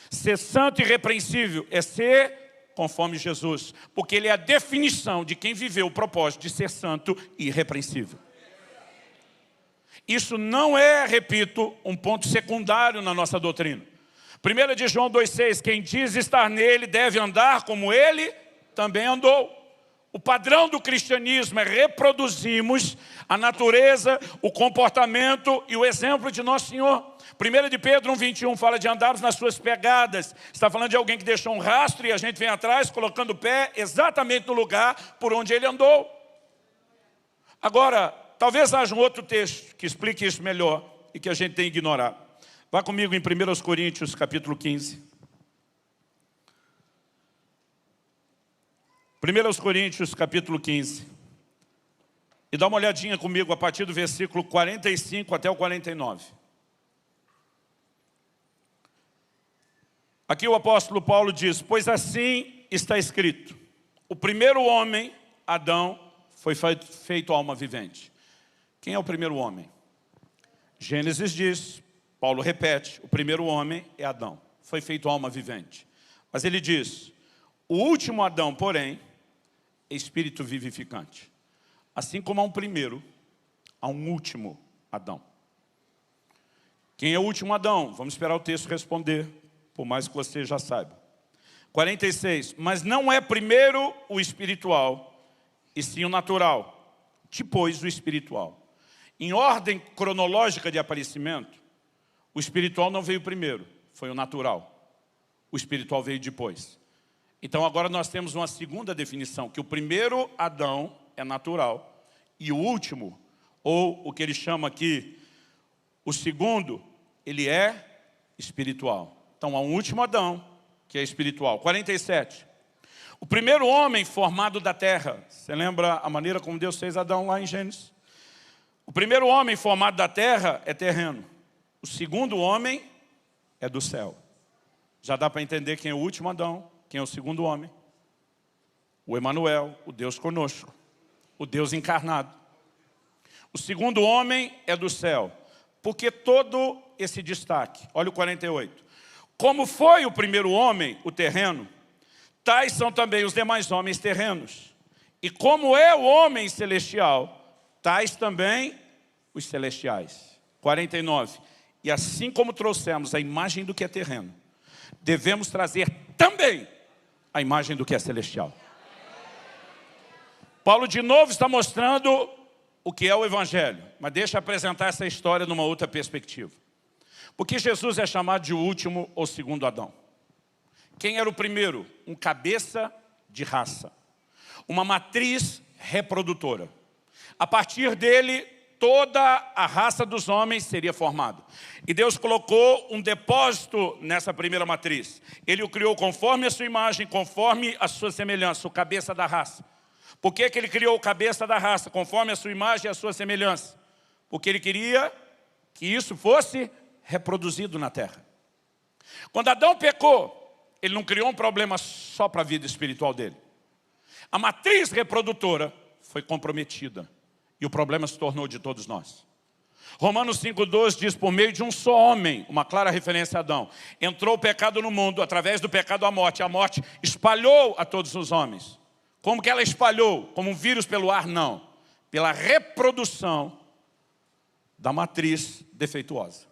Ser santo e irrepreensível é ser conforme Jesus, porque ele é a definição de quem viveu o propósito de ser santo e irrepreensível. Isso não é, repito, um ponto secundário na nossa doutrina. 1 de João 2,6, quem diz estar nele deve andar como ele também andou. O padrão do cristianismo é reproduzirmos a natureza, o comportamento e o exemplo de nosso Senhor. 1 de Pedro 1,21 fala de andarmos nas suas pegadas. Está falando de alguém que deixou um rastro e a gente vem atrás colocando o pé exatamente no lugar por onde ele andou. Agora, talvez haja um outro texto que explique isso melhor e que a gente tem que ignorar. Vá comigo em 1 Coríntios capítulo 15. 1 Coríntios capítulo 15. E dá uma olhadinha comigo a partir do versículo 45 até o 49. Aqui o apóstolo Paulo diz, pois assim está escrito, o primeiro homem, Adão, foi feito alma vivente. Quem é o primeiro homem? Gênesis diz, Paulo repete, o primeiro homem é Adão, foi feito alma vivente. Mas ele diz, o último Adão, porém, é espírito vivificante. Assim como há um primeiro, há um último Adão. Quem é o último Adão? Vamos esperar o texto responder, por mais que você já saiba. 46, mas não é primeiro o espiritual, e sim o natural, depois o espiritual. Em ordem cronológica de aparecimento, o espiritual não veio primeiro, foi o natural. O espiritual veio depois. Então agora nós temos uma segunda definição, que o primeiro Adão é natural, e o último, ou o que ele chama aqui, o segundo, ele é espiritual. Então há um último Adão, que é espiritual. 47. O primeiro homem formado da terra. Você lembra a maneira como Deus fez Adão lá em Gênesis? O primeiro homem formado da terra é terreno. O segundo homem é do céu. Já dá para entender quem é o último Adão, quem é o segundo homem. O Emanuel, o Deus conosco. O Deus encarnado. O segundo homem é do céu. Porque todo esse destaque, olha o 48. Como foi o primeiro homem, o terreno, tais são também os demais homens terrenos. E como é o homem celestial, tais também os celestiais. 49. E assim como trouxemos a imagem do que é terreno, devemos trazer também a imagem do que é celestial. Paulo de novo está mostrando o que é o Evangelho, mas deixa eu apresentar essa história numa outra perspectiva. Por que Jesus é chamado de último ou segundo Adão? Quem era o primeiro? Um cabeça de raça. Uma matriz reprodutora. A partir dele, toda a raça dos homens seria formada. E Deus colocou um depósito nessa primeira matriz. Ele o criou conforme a sua imagem, conforme a sua semelhança, o cabeça da raça. Por que ele criou o cabeça da raça, conforme a sua imagem e a sua semelhança? porque ele queria que isso fosse reproduzido na terra. Quando Adão pecou, ele não criou um problema só para a vida espiritual dele. A matriz reprodutora foi comprometida e o problema se tornou de todos nós. Romanos 5,12 diz, por meio de um só homem, uma clara referência a Adão, entrou o pecado no mundo, através do pecado a morte espalhou a todos os homens. Como que ela espalhou? Como um vírus pelo ar? Não. Pela reprodução da matriz defeituosa.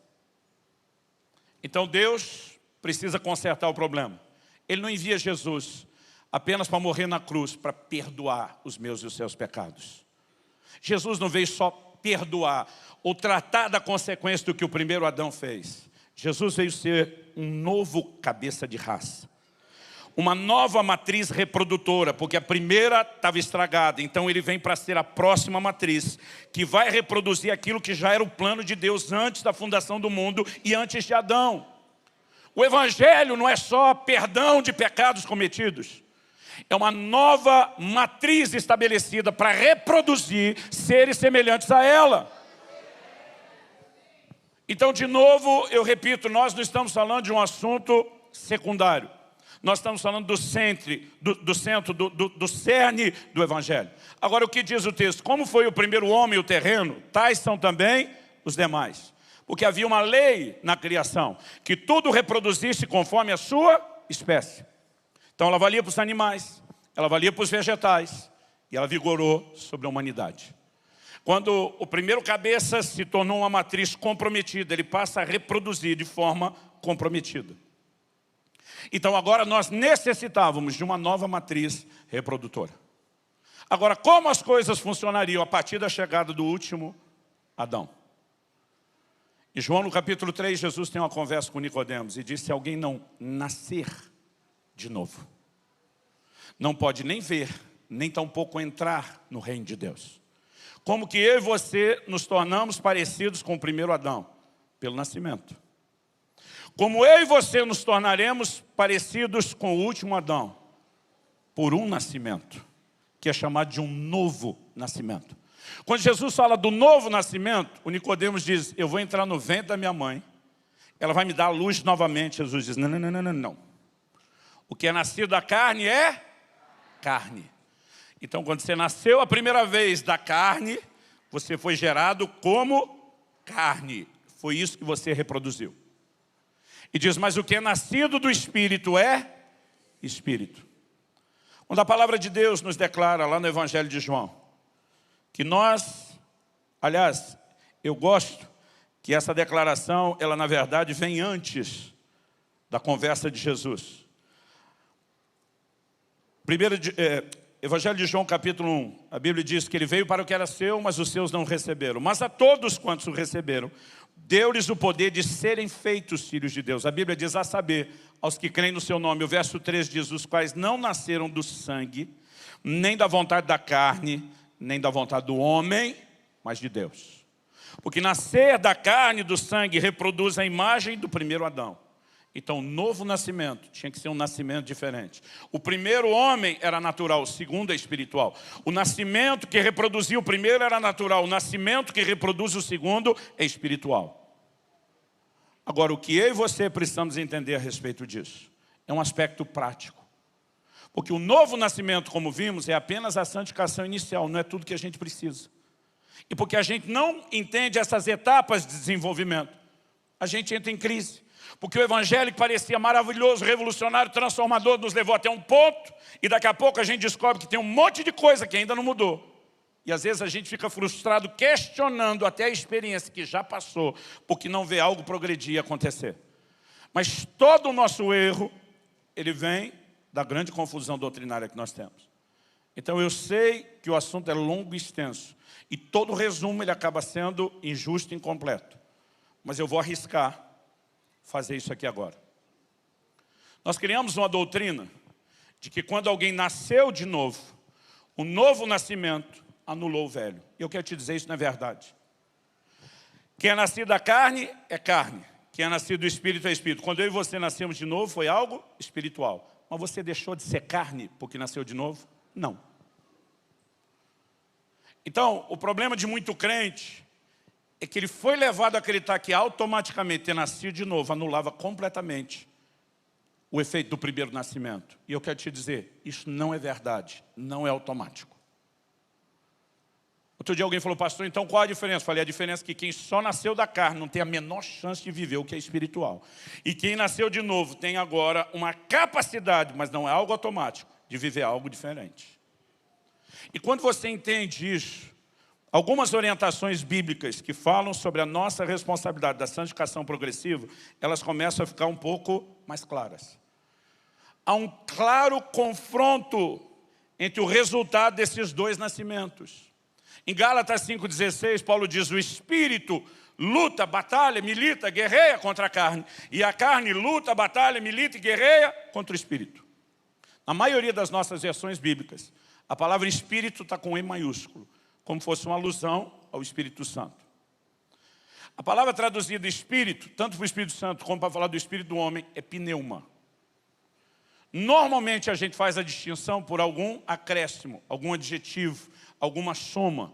Então Deus precisa consertar o problema. Ele não envia Jesus apenas para morrer na cruz, para perdoar os meus e os seus pecados. Jesus não veio só perdoar ou tratar da consequência do que o primeiro Adão fez. Jesus veio ser um novo cabeça de raça. Uma nova matriz reprodutora, porque a primeira estava estragada. Então ele vem para ser a próxima matriz, que vai reproduzir aquilo que já era o plano de Deus antes da fundação do mundo e antes de Adão. O Evangelho não é só perdão de pecados cometidos. É uma nova matriz estabelecida para reproduzir seres semelhantes a ela. Então, de novo, eu repito, nós não estamos falando de um assunto secundário. Nós estamos falando do centro, do cerne do Evangelho. Agora, o que diz o texto? Como foi o primeiro homem o terreno, tais são também os demais. Porque havia uma lei na criação, que tudo reproduzisse conforme a sua espécie. Então ela valia para os animais, ela valia para os vegetais, e ela vigorou sobre a humanidade. Quando o primeiro cabeça se tornou uma matriz comprometida, ele passa a reproduzir de forma comprometida. Então agora nós necessitávamos de uma nova matriz reprodutora. Agora, como as coisas funcionariam a partir da chegada do último Adão? Em João no capítulo 3, Jesus tem uma conversa com Nicodemos e diz, se alguém não nascer de novo, não pode nem ver, nem tampouco entrar no reino de Deus. Como que eu e você nos tornamos parecidos com o primeiro Adão? Pelo nascimento. Como eu e você nos tornaremos parecidos com o último Adão? Por um nascimento, que é chamado de um novo nascimento. Quando Jesus fala do novo nascimento, o Nicodemos diz, eu vou entrar no ventre da minha mãe, ela vai me dar a luz novamente. Jesus diz, não. O que é nascido da carne é carne. Então, quando você nasceu a primeira vez da carne, você foi gerado como carne. Foi isso que você reproduziu. E diz, mas o que é nascido do Espírito é Espírito. Quando a palavra de Deus nos declara lá no Evangelho de João, que nós, aliás, eu gosto que essa declaração, ela na verdade vem antes da conversa de Jesus. Evangelho de João, capítulo 1, a Bíblia diz que ele veio para o que era seu, mas os seus não receberam. Mas a todos quantos o receberam, deu-lhes o poder de serem feitos filhos de Deus. A Bíblia diz, a saber, aos que creem no seu nome. O verso 3 diz, os quais não nasceram do sangue, nem da vontade da carne, nem da vontade do homem, mas de Deus. Porque nascer da carne e do sangue reproduz a imagem do primeiro Adão. Então, o novo nascimento tinha que ser um nascimento diferente. O primeiro homem era natural, o segundo é espiritual. O nascimento que reproduziu o primeiro era natural, o nascimento que reproduz o segundo é espiritual. Agora, o que eu e você precisamos entender a respeito disso é um aspecto prático. Porque o novo nascimento, como vimos, é apenas a santificação inicial, não é tudo que a gente precisa. E porque a gente não entende essas etapas de desenvolvimento, a gente entra em crise. Porque o Evangelho que parecia maravilhoso, revolucionário, transformador, nos levou até um ponto, e daqui a pouco a gente descobre que tem um monte de coisa que ainda não mudou. E às vezes a gente fica frustrado, questionando até a experiência que já passou, porque não vê algo progredir e acontecer. Mas todo o nosso erro, ele vem da grande confusão doutrinária que nós temos. Então eu sei que o assunto é longo e extenso, e todo resumo ele acaba sendo injusto e incompleto. Mas eu vou arriscar fazer isso aqui agora. Nós criamos uma doutrina de que quando alguém nasceu de novo, o novo nascimento anulou o velho. Eu quero te dizer, isso não é verdade. Quem é nascido da carne é carne. Quem é nascido do Espírito é Espírito. Quando eu e você nascemos de novo, foi algo espiritual. Mas você deixou de ser carne porque nasceu de novo? Não. Então, o problema de muito crente é que ele foi levado a acreditar que automaticamente ter nascido de novo anulava completamente o efeito do primeiro nascimento. E eu quero te dizer, isso não é verdade, não é automático. Outro dia alguém falou, pastor, então qual a diferença? Falei, a diferença é que quem só nasceu da carne não tem a menor chance de viver o que é espiritual. E quem nasceu de novo tem agora uma capacidade, mas não é algo automático, de viver algo diferente. E quando você entende isso, algumas orientações bíblicas que falam sobre a nossa responsabilidade da santificação progressiva, elas começam a ficar um pouco mais claras. Há um claro confronto entre o resultado desses dois nascimentos. Em Gálatas 5,16, Paulo diz, o Espírito luta, batalha, milita, guerreia contra a carne. E a carne luta, batalha, milita e guerreia contra o Espírito. Na maioria das nossas versões bíblicas, a palavra Espírito está com E maiúsculo, como fosse uma alusão ao Espírito Santo. A palavra traduzida Espírito, tanto para o Espírito Santo como para falar do Espírito do homem, é pneuma. Normalmente a gente faz a distinção por algum acréscimo, algum adjetivo, alguma soma.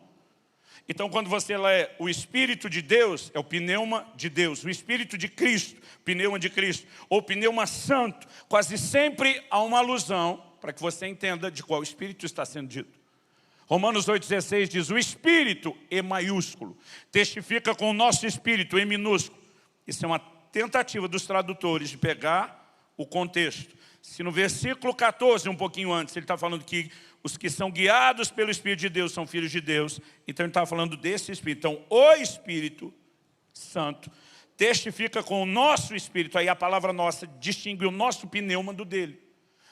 Então quando você lê o Espírito de Deus, é o pneuma de Deus. O Espírito de Cristo, pneuma de Cristo, ou pneuma santo, quase sempre há uma alusão para que você entenda de qual Espírito está sendo dito. Romanos 8,16 diz, o Espírito, E maiúsculo, testifica com o nosso Espírito, E minúsculo. Isso é uma tentativa dos tradutores de pegar o contexto. Se no versículo 14, um pouquinho antes, ele está falando que os que são guiados pelo Espírito de Deus são filhos de Deus, então ele está falando desse Espírito. Então, o Espírito Santo testifica com o nosso Espírito, aí a palavra nossa distingue o nosso pneuma do dele.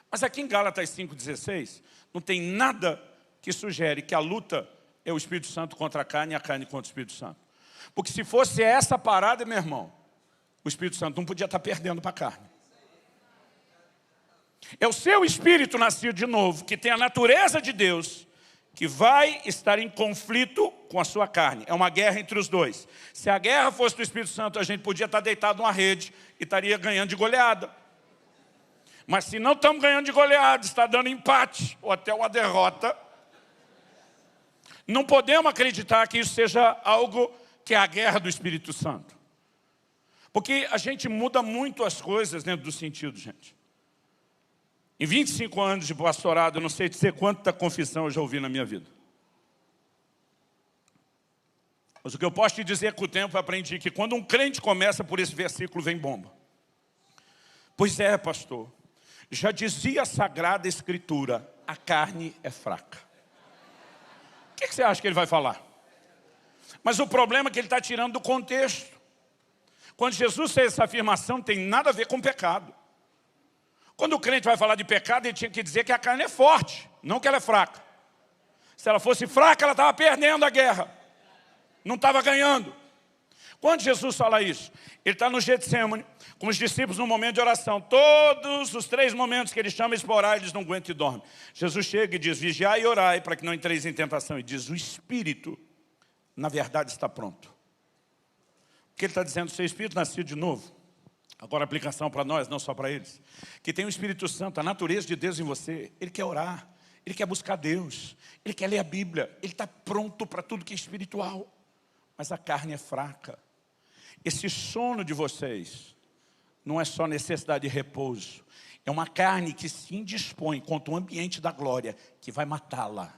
Mas aqui em Gálatas 5,16, não tem nada que sugere que a luta é o Espírito Santo contra a carne e a carne contra o Espírito Santo. Porque se fosse essa parada, meu irmão, o Espírito Santo não podia estar perdendo para a carne. É o seu espírito nascido de novo, que tem a natureza de Deus, que vai estar em conflito com a sua carne. É uma guerra entre os dois. Se a guerra fosse do Espírito Santo, a gente podia estar deitado numa rede e estaria ganhando de goleada. Mas se não estamos ganhando de goleada, está dando empate ou até uma derrota, não podemos acreditar que isso seja algo que é a guerra do Espírito Santo. Porque a gente muda muito as coisas dentro do sentido, gente. Em 25 anos de pastorado, eu não sei dizer quanta confissão eu já ouvi na minha vida. Mas o que eu posso te dizer é que com o tempo eu aprendi que quando um crente começa por esse versículo, vem bomba. Pois é, pastor, já dizia a Sagrada Escritura, a carne é fraca. O que você acha que ele vai falar? Mas o problema é que ele está tirando do contexto. Quando Jesus fez essa afirmação, não tem nada a ver com pecado. Quando o crente vai falar de pecado, ele tinha que dizer que a carne é forte, não que ela é fraca. Se ela fosse fraca, ela estava perdendo a guerra. Não estava ganhando. Quando Jesus fala isso, ele está no Getsêmani, com os discípulos no momento de oração. Todos os 3 momentos que ele chama eles para orar, eles não aguentam e dormem. Jesus chega e diz, vigiai e orai para que não entreis em tentação. E diz, o Espírito, na verdade, está pronto. O que ele está dizendo? O seu Espírito nasceu de novo. Agora a aplicação para nós, não só para eles. Que tem o Espírito Santo, a natureza de Deus em você. Ele quer orar, ele quer buscar Deus, ele quer ler a Bíblia. Ele está pronto para tudo que é espiritual. Mas a carne é fraca. Esse sono de vocês não é só necessidade de repouso. É uma carne que se indispõe contra o ambiente da glória, que vai matá-la.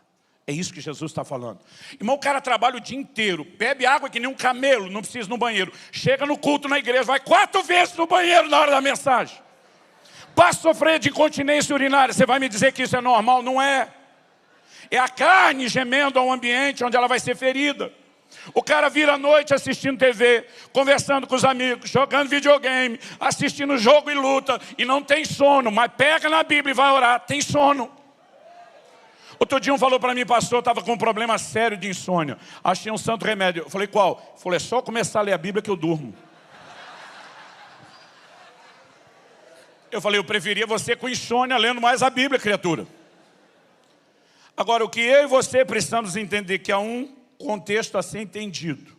É isso que Jesus está falando. Irmão, o cara trabalha o dia inteiro, bebe água que nem um camelo, não precisa ir no banheiro. Chega no culto na igreja, vai 4 vezes no banheiro na hora da mensagem. Passa a sofrer de incontinência urinária. Você vai me dizer que isso é normal? Não é. É a carne gemendo a um ambiente onde ela vai ser ferida. O cara vira à noite assistindo TV, conversando com os amigos, jogando videogame, assistindo jogo e luta, e não tem sono, mas pega na Bíblia e vai orar, tem sono. Outro dia um falou para mim, pastor, eu estava com um problema sério de insônia. Achei um santo remédio. Eu falei, qual? Ele falou, é só começar a ler a Bíblia que eu durmo. Eu falei, eu preferia você com insônia lendo mais a Bíblia, criatura. Agora, o que eu e você precisamos entender que há um contexto a ser entendido.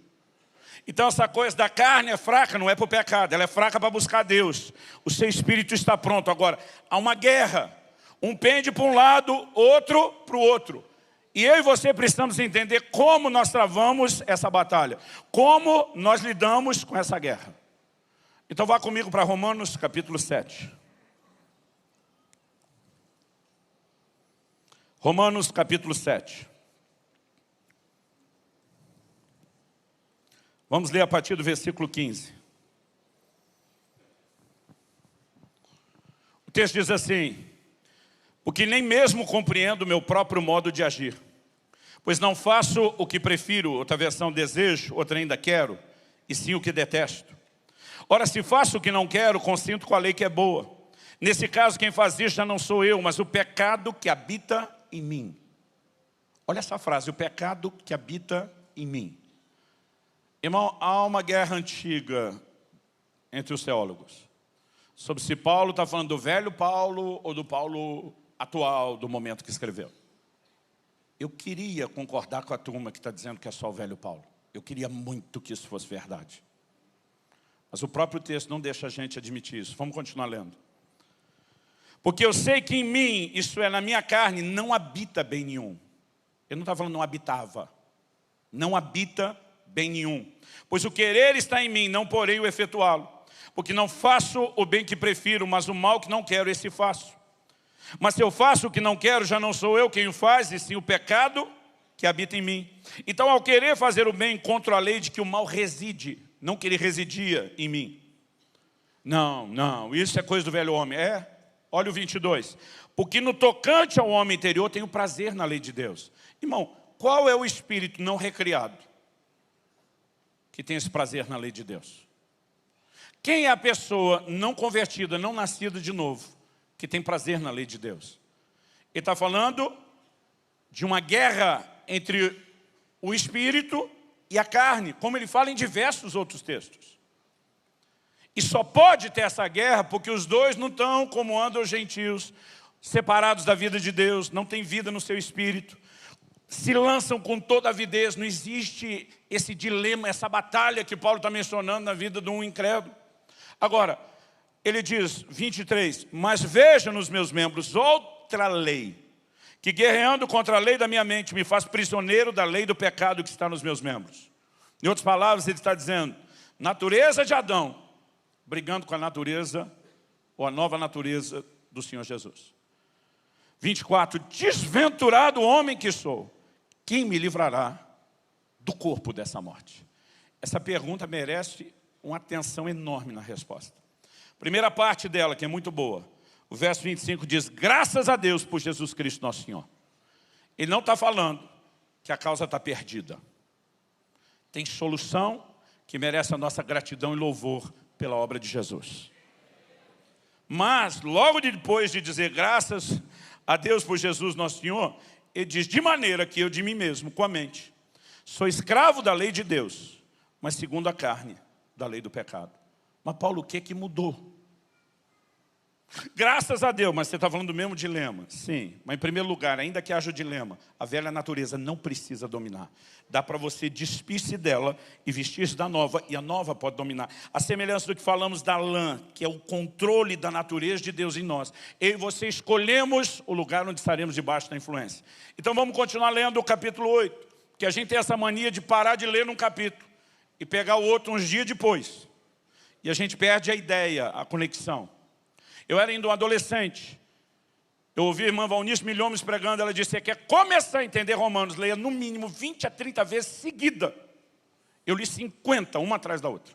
Então essa coisa da carne é fraca, não é para o pecado, ela é fraca para buscar Deus. O seu espírito está pronto. Agora, há uma guerra. Um pende para um lado, outro para o outro. E eu e você precisamos entender como nós travamos essa batalha. Como nós lidamos com essa guerra. Então vá comigo para Romanos capítulo 7. Romanos capítulo 7. Vamos ler a partir do versículo 15. O texto diz assim: porque nem mesmo compreendo o meu próprio modo de agir, pois não faço o que prefiro, outra versão desejo, outra ainda quero, e sim o que detesto. Ora, se faço o que não quero, consinto com a lei que é boa. Nesse caso, quem faz isso já não sou eu, mas o pecado que habita em mim. Olha essa frase, o pecado que habita em mim. Irmão, há uma guerra antiga entre os teólogos sobre se Paulo está falando do velho Paulo ou do Paulo atual, do momento que escreveu. Eu queria concordar com a turma que está dizendo que é só o velho Paulo. Eu queria muito que isso fosse verdade. Mas o próprio texto não deixa a gente admitir isso. Vamos continuar lendo. Porque eu sei que em mim, isso é, na minha carne, não habita bem nenhum. Ele não está falando não habitava. Não habita bem nenhum. Pois o querer está em mim, não porém o efetuá-lo. Porque não faço o bem que prefiro, mas o mal que não quero, esse faço. Mas se eu faço o que não quero, já não sou eu quem o faz, e sim o pecado que habita em mim. Então, ao querer fazer o bem, encontro a lei de que o mal reside, não que ele residia em mim. Não, isso é coisa do velho homem. Olha o 22. Porque no tocante ao homem interior, tenho prazer na lei de Deus. Irmão, qual é o espírito não recriado que tem esse prazer na lei de Deus? Quem é a pessoa não convertida, não nascida de novo, que tem prazer na lei de Deus? Ele está falando de uma guerra entre o espírito e a carne, como ele fala em diversos outros textos. E só pode ter essa guerra porque os dois não estão como andam os gentios, separados da vida de Deus, não tem vida no seu espírito, se lançam com toda a avidez. Não existe esse dilema, essa batalha que Paulo está mencionando na vida de um incrédulo. Agora, ele diz, 23, mas veja nos meus membros outra lei, que guerreando contra a lei da minha mente, me faz prisioneiro da lei do pecado que está nos meus membros. Em outras palavras, ele está dizendo, natureza de Adão, brigando com a natureza, ou a nova natureza do Senhor Jesus. 24, desventurado homem que sou, quem me livrará do corpo dessa morte? Essa pergunta merece uma atenção enorme na resposta. Primeira parte dela, que é muito boa. O verso 25 diz, graças a Deus por Jesus Cristo nosso Senhor. Ele não está falando que a causa está perdida. Tem solução que merece a nossa gratidão e louvor pela obra de Jesus. Mas, logo depois de dizer graças a Deus por Jesus nosso Senhor, ele diz, de maneira que eu de mim mesmo, com a mente, sou escravo da lei de Deus, mas segundo a carne, da lei do pecado. Mas Paulo, o que mudou? Graças a Deus, mas você está falando do mesmo dilema. Sim, mas em primeiro lugar, ainda que haja o dilema, a velha natureza não precisa dominar. Dá para você despir-se dela e vestir-se da nova, e a nova pode dominar. A semelhança do que falamos da lã, que é o controle da natureza de Deus em nós. Eu e você escolhemos o lugar onde estaremos debaixo da influência. Então vamos continuar lendo o capítulo 8, que a gente tem essa mania de parar de ler num capítulo e pegar o outro uns dias depois. E a gente perde a ideia, a conexão. Eu era ainda um adolescente. Eu ouvi a irmã Valnice Milhomes pregando. Ela disse, você quer começar a entender Romanos? Leia no mínimo 20 a 30 vezes seguida. Eu li 50, uma atrás da outra.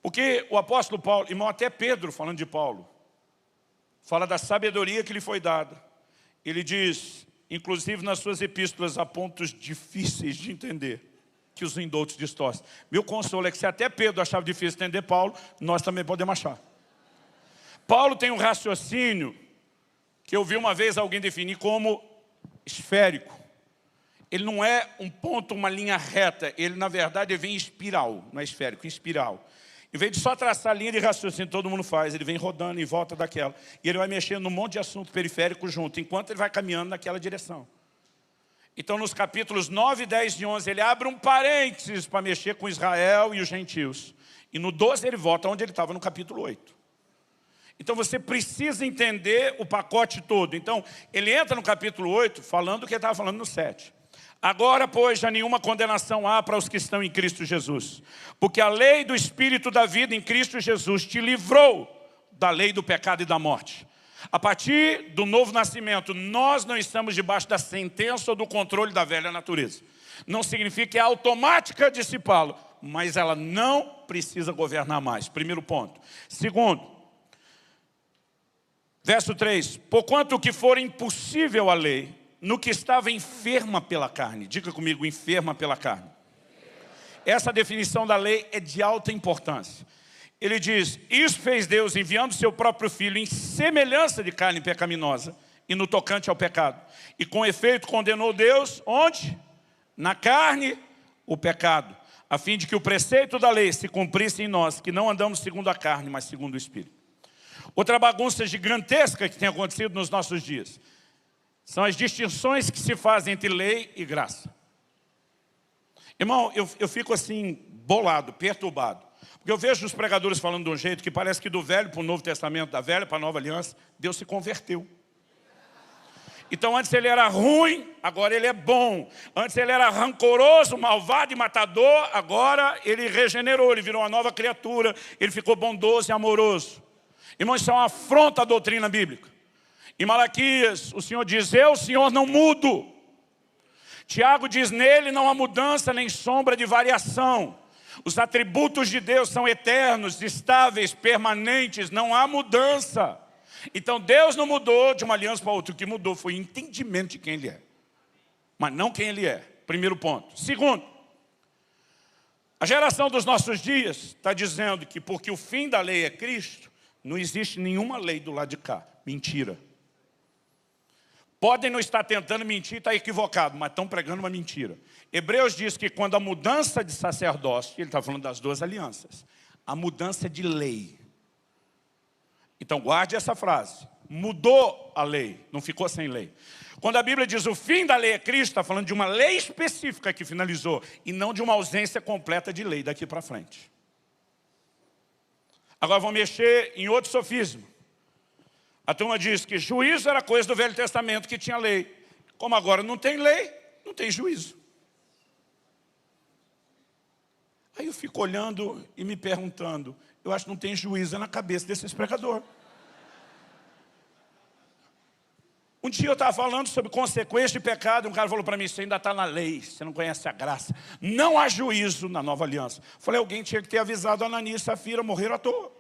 Porque o apóstolo Paulo, irmão, até Pedro, falando de Paulo, fala da sabedoria que lhe foi dada. Ele diz, inclusive nas suas epístolas, há pontos difíceis de entender, que os indoutos distorcem. Meu consolo é que se até Pedro achava difícil entender Paulo, nós também podemos achar. Paulo tem um raciocínio que eu vi uma vez alguém definir como esférico. Ele não é um ponto, uma linha reta. Ele, na verdade, vem em espiral. Não é esférico, em espiral. Em vez de só traçar a linha de raciocínio, todo mundo faz. Ele vem rodando em volta daquela. E ele vai mexendo num monte de assunto periférico junto, enquanto ele vai caminhando naquela direção. Então, nos capítulos 9, 10 e 11, ele abre um parênteses para mexer com Israel e os gentios. E no 12 ele volta onde ele estava no capítulo 8. Então você precisa entender o pacote todo. Então ele entra no capítulo 8 falando o que ele estava falando no 7. Agora, pois, já nenhuma condenação há para os que estão em Cristo Jesus. Porque a lei do Espírito da vida em Cristo Jesus te livrou da lei do pecado e da morte. A partir do novo nascimento, nós não estamos debaixo da sentença ou do controle da velha natureza. Não significa que é automática dissipá-lo, mas ela não precisa governar mais. Primeiro ponto. Segundo, verso 3. Porquanto o que for impossível à lei, no que estava enferma pela carne. Diga comigo, enferma pela carne. Essa definição da lei é de alta importância. Ele diz, isso fez Deus enviando seu próprio Filho em semelhança de carne pecaminosa e no tocante ao pecado. E com efeito condenou Deus, onde? Na carne, o pecado. A fim de que o preceito da lei se cumprisse em nós, que não andamos segundo a carne, mas segundo o Espírito. Outra bagunça gigantesca que tem acontecido nos nossos dias são as distinções que se fazem entre lei e graça. Irmão, eu fico assim, bolado, perturbado. Porque eu vejo os pregadores falando de um jeito que parece que do Velho para o Novo Testamento, da Velha para a Nova Aliança, Deus se converteu. Então antes ele era ruim, agora ele é bom. Antes ele era rancoroso, malvado e matador, agora ele regenerou, ele virou uma nova criatura, ele ficou bondoso e amoroso. Irmão, isso é uma afronta à doutrina bíblica. Em Malaquias, o Senhor diz, eu, Senhor, não mudo. Tiago diz, nele não há mudança nem sombra de variação. Os atributos de Deus são eternos, estáveis, permanentes, não há mudança. Então Deus não mudou de uma aliança para outra, o que mudou foi o entendimento de quem Ele é. Mas não quem Ele é, primeiro ponto. Segundo, a geração dos nossos dias está dizendo que porque o fim da lei é Cristo, não existe nenhuma lei do lado de cá. Mentira. Podem não estar tentando mentir, está equivocado, mas estão pregando uma mentira. Hebreus diz que quando a mudança de sacerdócio, ele está falando das duas alianças, a mudança de lei. Então guarde essa frase, mudou a lei, não ficou sem lei. Quando a Bíblia diz o fim da lei é Cristo, está falando de uma lei específica que finalizou, e não de uma ausência completa de lei daqui para frente. Agora vamos mexer em outro sofisma. A turma diz que juízo era coisa do Velho Testamento que tinha lei. Como agora não tem lei, não tem juízo. Aí eu fico olhando e me perguntando, eu acho que não tem juízo na cabeça desses pregadores. Um dia eu estava falando sobre consequência de pecado, e um cara falou para mim, você ainda está na lei, você não conhece a graça. Não há juízo na nova aliança. Falei, alguém tinha que ter avisado a Ananias e Safira, morreram à toa.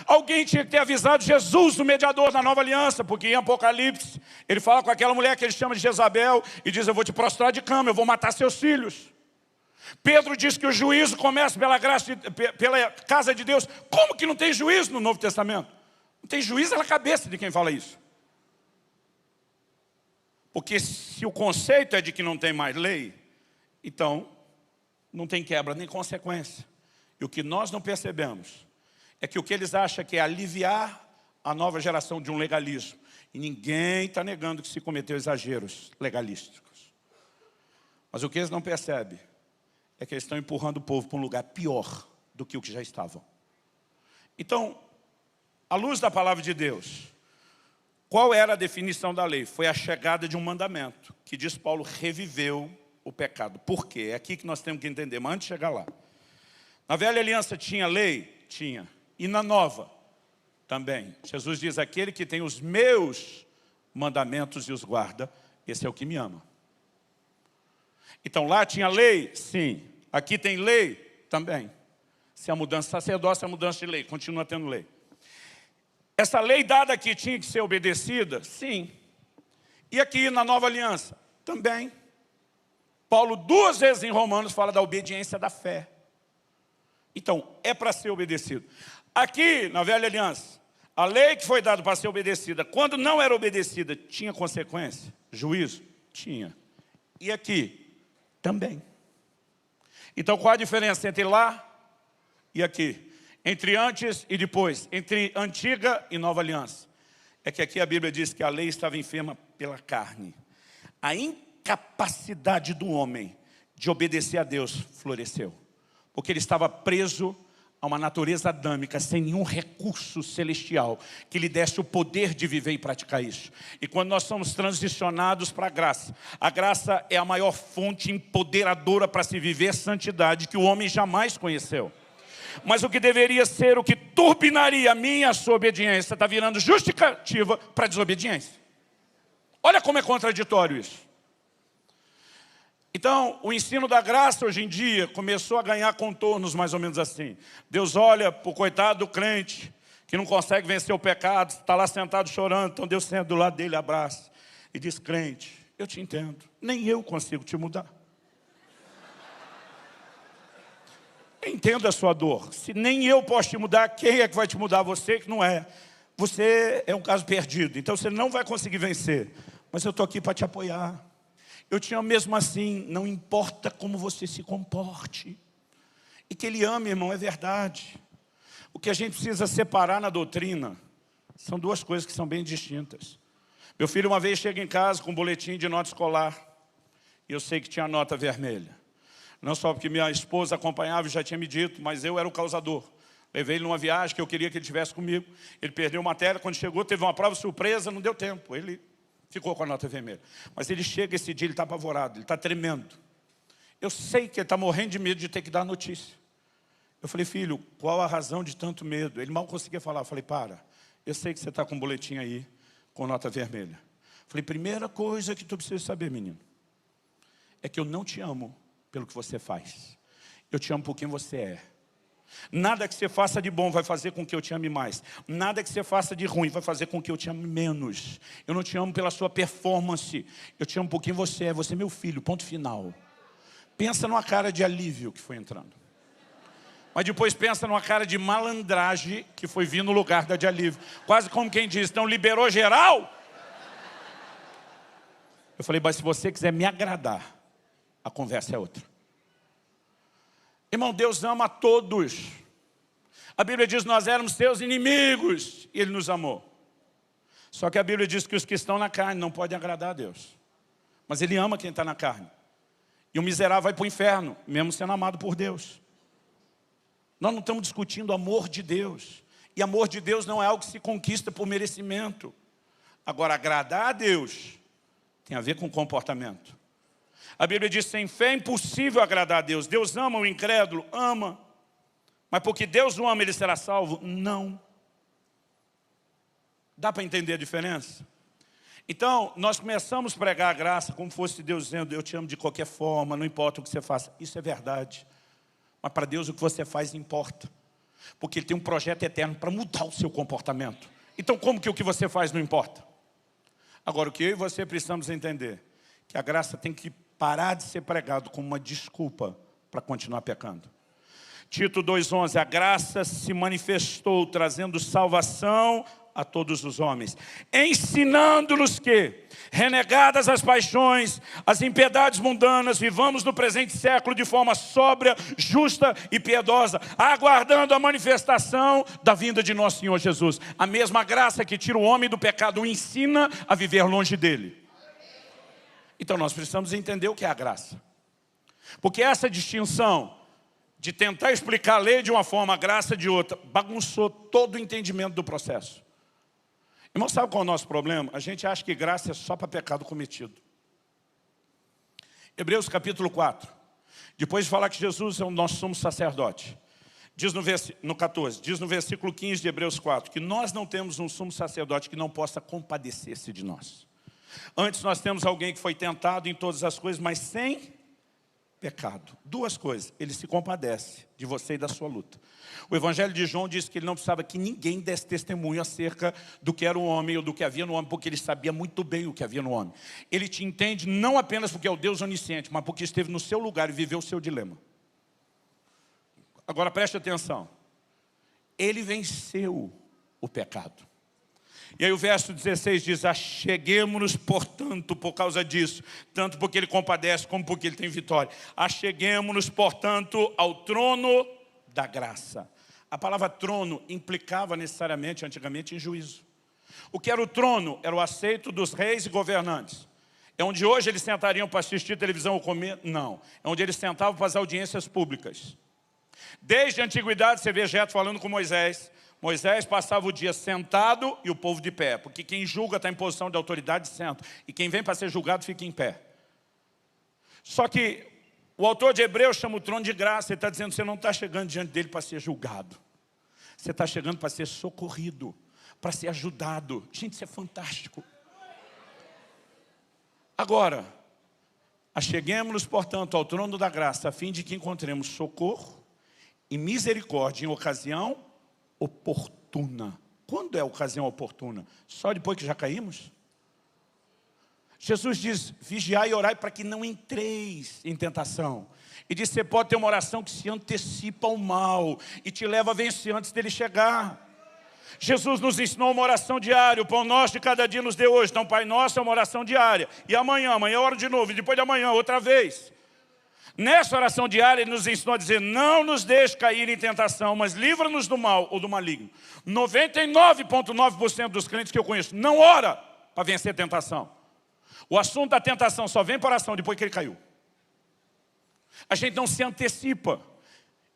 Alguém tinha que ter avisado Jesus, o mediador da nova aliança, porque em Apocalipse, ele fala com aquela mulher que ele chama de Jezabel, e diz, eu vou te prostrar de cama, eu vou matar seus filhos. Pedro diz que o juízo começa pela graça, pela casa de Deus. Como que não tem juízo no Novo Testamento? Não tem juízo na cabeça de quem fala isso. Porque se o conceito é de que não tem mais lei, então não tem quebra nem consequência. E o que nós não percebemos é que o que eles acham que é aliviar a nova geração de um legalismo. E ninguém está negando que se cometeu exageros legalísticos. Mas o que eles não percebem é que eles estão empurrando o povo para um lugar pior do que o que já estavam. Então, à luz da palavra de Deus, qual era a definição da lei? Foi a chegada de um mandamento, que diz Paulo, reviveu o pecado. Por quê? É aqui que nós temos que entender, mas antes de chegar lá. Na velha aliança tinha lei? Tinha. E na nova? Também. Jesus diz, aquele que tem os meus mandamentos e os guarda, esse é o que me ama. Então lá tinha lei? Sim. Aqui tem lei? Também. Se a mudança de sacerdócio, a mudança de lei, continua tendo lei. Essa lei dada aqui tinha que ser obedecida? Sim. E aqui na nova aliança? Também. Paulo 2 vezes em Romanos fala da obediência da fé. Então, é para ser obedecido. Aqui, na velha aliança, a lei que foi dada para ser obedecida, quando não era obedecida, tinha consequência? Juízo? Tinha. E aqui? Também. Então, qual a diferença entre lá e aqui? Entre antes e depois? Entre antiga e nova aliança? É que aqui a Bíblia diz que a lei estava enferma pela carne. A incapacidade do homem de obedecer a Deus floresceu. Porque ele estava preso a a uma natureza adâmica, sem nenhum recurso celestial, que lhe desse o poder de viver e praticar isso. E quando nós somos transicionados para a graça é a maior fonte empoderadora para se viver santidade que o homem jamais conheceu. Mas o que deveria ser o que turbinaria a minha e a sua obediência, está virando justificativa para a desobediência. Olha como é contraditório isso. Então, o ensino da graça hoje em dia começou a ganhar contornos mais ou menos assim. Deus olha para o coitado do crente, que não consegue vencer o pecado, está lá sentado chorando, então Deus senta do lado dele, abraça e diz: crente, eu te entendo, nem eu consigo te mudar. Eu entendo a sua dor. Se nem eu posso te mudar, quem é que vai te mudar? Você que não é. Você é um caso perdido, então você não vai conseguir vencer. Mas eu estou aqui para te apoiar. Eu te amo mesmo assim, não importa como você se comporte. E que Ele ama, irmão, é verdade. O que a gente precisa separar na doutrina são duas coisas que são bem distintas. Meu filho uma vez chega em casa com um boletim de nota escolar. E eu sei que tinha nota vermelha. Não só porque minha esposa acompanhava e já tinha me dito, mas eu era o causador. Levei ele numa viagem que eu queria que ele estivesse comigo. Ele perdeu matéria, quando chegou teve uma prova surpresa, não deu tempo. Ele ficou com a nota vermelha. Mas ele chega esse dia, ele está apavorado, ele está tremendo. Eu sei que ele está morrendo de medo de ter que dar a notícia. Eu falei: filho, qual a razão de tanto medo? Ele mal conseguia falar. Eu falei: para, eu sei que você está com um boletim aí, com nota vermelha. Eu falei: primeira coisa que tu precisa saber, menino, é que eu não te amo pelo que você faz. Eu te amo por quem você é. Nada que você faça de bom vai fazer com que eu te ame mais. Nada que você faça de ruim vai fazer com que eu te ame menos. Eu não te amo pela sua performance. Eu te amo por quem você é. Você é meu filho, ponto final. Pensa numa cara de alívio que foi entrando. Mas depois pensa numa cara de malandragem que foi vir no lugar da de alívio. Quase como quem diz: então liberou geral? Eu falei: mas se você quiser me agradar, a conversa é outra. Irmão, Deus ama a todos. A Bíblia diz: nós éramos seus inimigos e Ele nos amou. Só que a Bíblia diz que os que estão na carne não podem agradar a Deus. Mas Ele ama quem está na carne. E o miserável vai para o inferno, mesmo sendo amado por Deus. Nós não estamos discutindo o amor de Deus. E amor de Deus não é algo que se conquista por merecimento. Agora, agradar a Deus tem a ver com comportamento. A Bíblia diz: sem fé é impossível agradar a Deus. Deus ama o incrédulo? Ama. Mas porque Deus o ama, ele será salvo? Não. Dá para entender a diferença? Então, nós começamos a pregar a graça como fosse Deus dizendo: eu te amo de qualquer forma, não importa o que você faça. Isso é verdade. Mas para Deus o que você faz importa. Porque Ele tem um projeto eterno para mudar o seu comportamento. Então como que o que você faz não importa? Agora, o que eu e você precisamos entender, que a graça tem que parar de ser pregado como uma desculpa para continuar pecando. Tito 2,11, a graça se manifestou trazendo salvação a todos os homens, ensinando-nos que, renegadas as paixões, as impiedades mundanas, vivamos no presente século de forma sóbria, justa e piedosa, aguardando a manifestação da vinda de nosso Senhor Jesus. A mesma graça que tira o homem do pecado o ensina a viver longe dele. Então nós precisamos entender o que é a graça. Porque essa distinção de tentar explicar a lei de uma forma, a graça de outra, bagunçou todo o entendimento do processo. Irmão, sabe qual é o nosso problema? A gente acha que graça é só para pecado cometido. Hebreus capítulo 4. Depois de falar que Jesus é o nosso sumo sacerdote, diz no 14, diz no versículo 15 de Hebreus 4, que nós não temos um sumo sacerdote que não possa compadecer-se de nós. Antes nós temos alguém que foi tentado em todas as coisas, mas sem pecado. Duas coisas: ele se compadece de você e da sua luta. O Evangelho de João diz que ele não precisava que ninguém desse testemunho acerca do que era o homem ou do que havia no homem, porque ele sabia muito bem o que havia no homem. Ele te entende não apenas porque é o Deus onisciente, mas porque esteve no seu lugar e viveu o seu dilema. Agora preste atenção. Ele venceu o pecado. E aí o verso 16 diz: acheguemo-nos, portanto, por causa disso, tanto porque Ele compadece, como porque Ele tem vitória. Acheguemo-nos, portanto, ao trono da graça. A palavra trono implicava necessariamente, antigamente, em juízo. O que era o trono? Era o assento dos reis e governantes. É onde hoje eles sentariam para assistir televisão ou comer? Não. É onde eles sentavam para as audiências públicas. Desde a antiguidade você vê Jetro falando com Moisés. Moisés passava o dia sentado e o povo de pé, porque quem julga está em posição de autoridade, senta, e quem vem para ser julgado fica em pé. Só que o autor de Hebreus chama o trono de graça. Ele está dizendo que você não está chegando diante dele para ser julgado. Você está chegando para ser socorrido, para ser ajudado. Gente, isso é fantástico. Agora, acheguemos-nos, portanto, ao trono da graça, a fim de que encontremos socorro e misericórdia em ocasião oportuna. Quando é a ocasião oportuna? Só depois que já caímos? Jesus diz, vigiai e orai para que não entreis em tentação. E diz, você pode ter uma oração que se antecipa ao mal e te leva a vencer antes dele chegar. Jesus nos ensinou uma oração diária, o pão nosso de cada dia nos deu hoje. Então, Pai Nosso é uma oração diária. E amanhã eu oro de novo, e depois de amanhã, outra vez. Nessa oração diária, ele nos ensinou a dizer, não nos deixe cair em tentação, mas livra-nos do mal ou do maligno. 99,9% dos crentes que eu conheço não ora para vencer a tentação. O assunto da tentação só vem para a oração depois que ele caiu. A gente não se antecipa.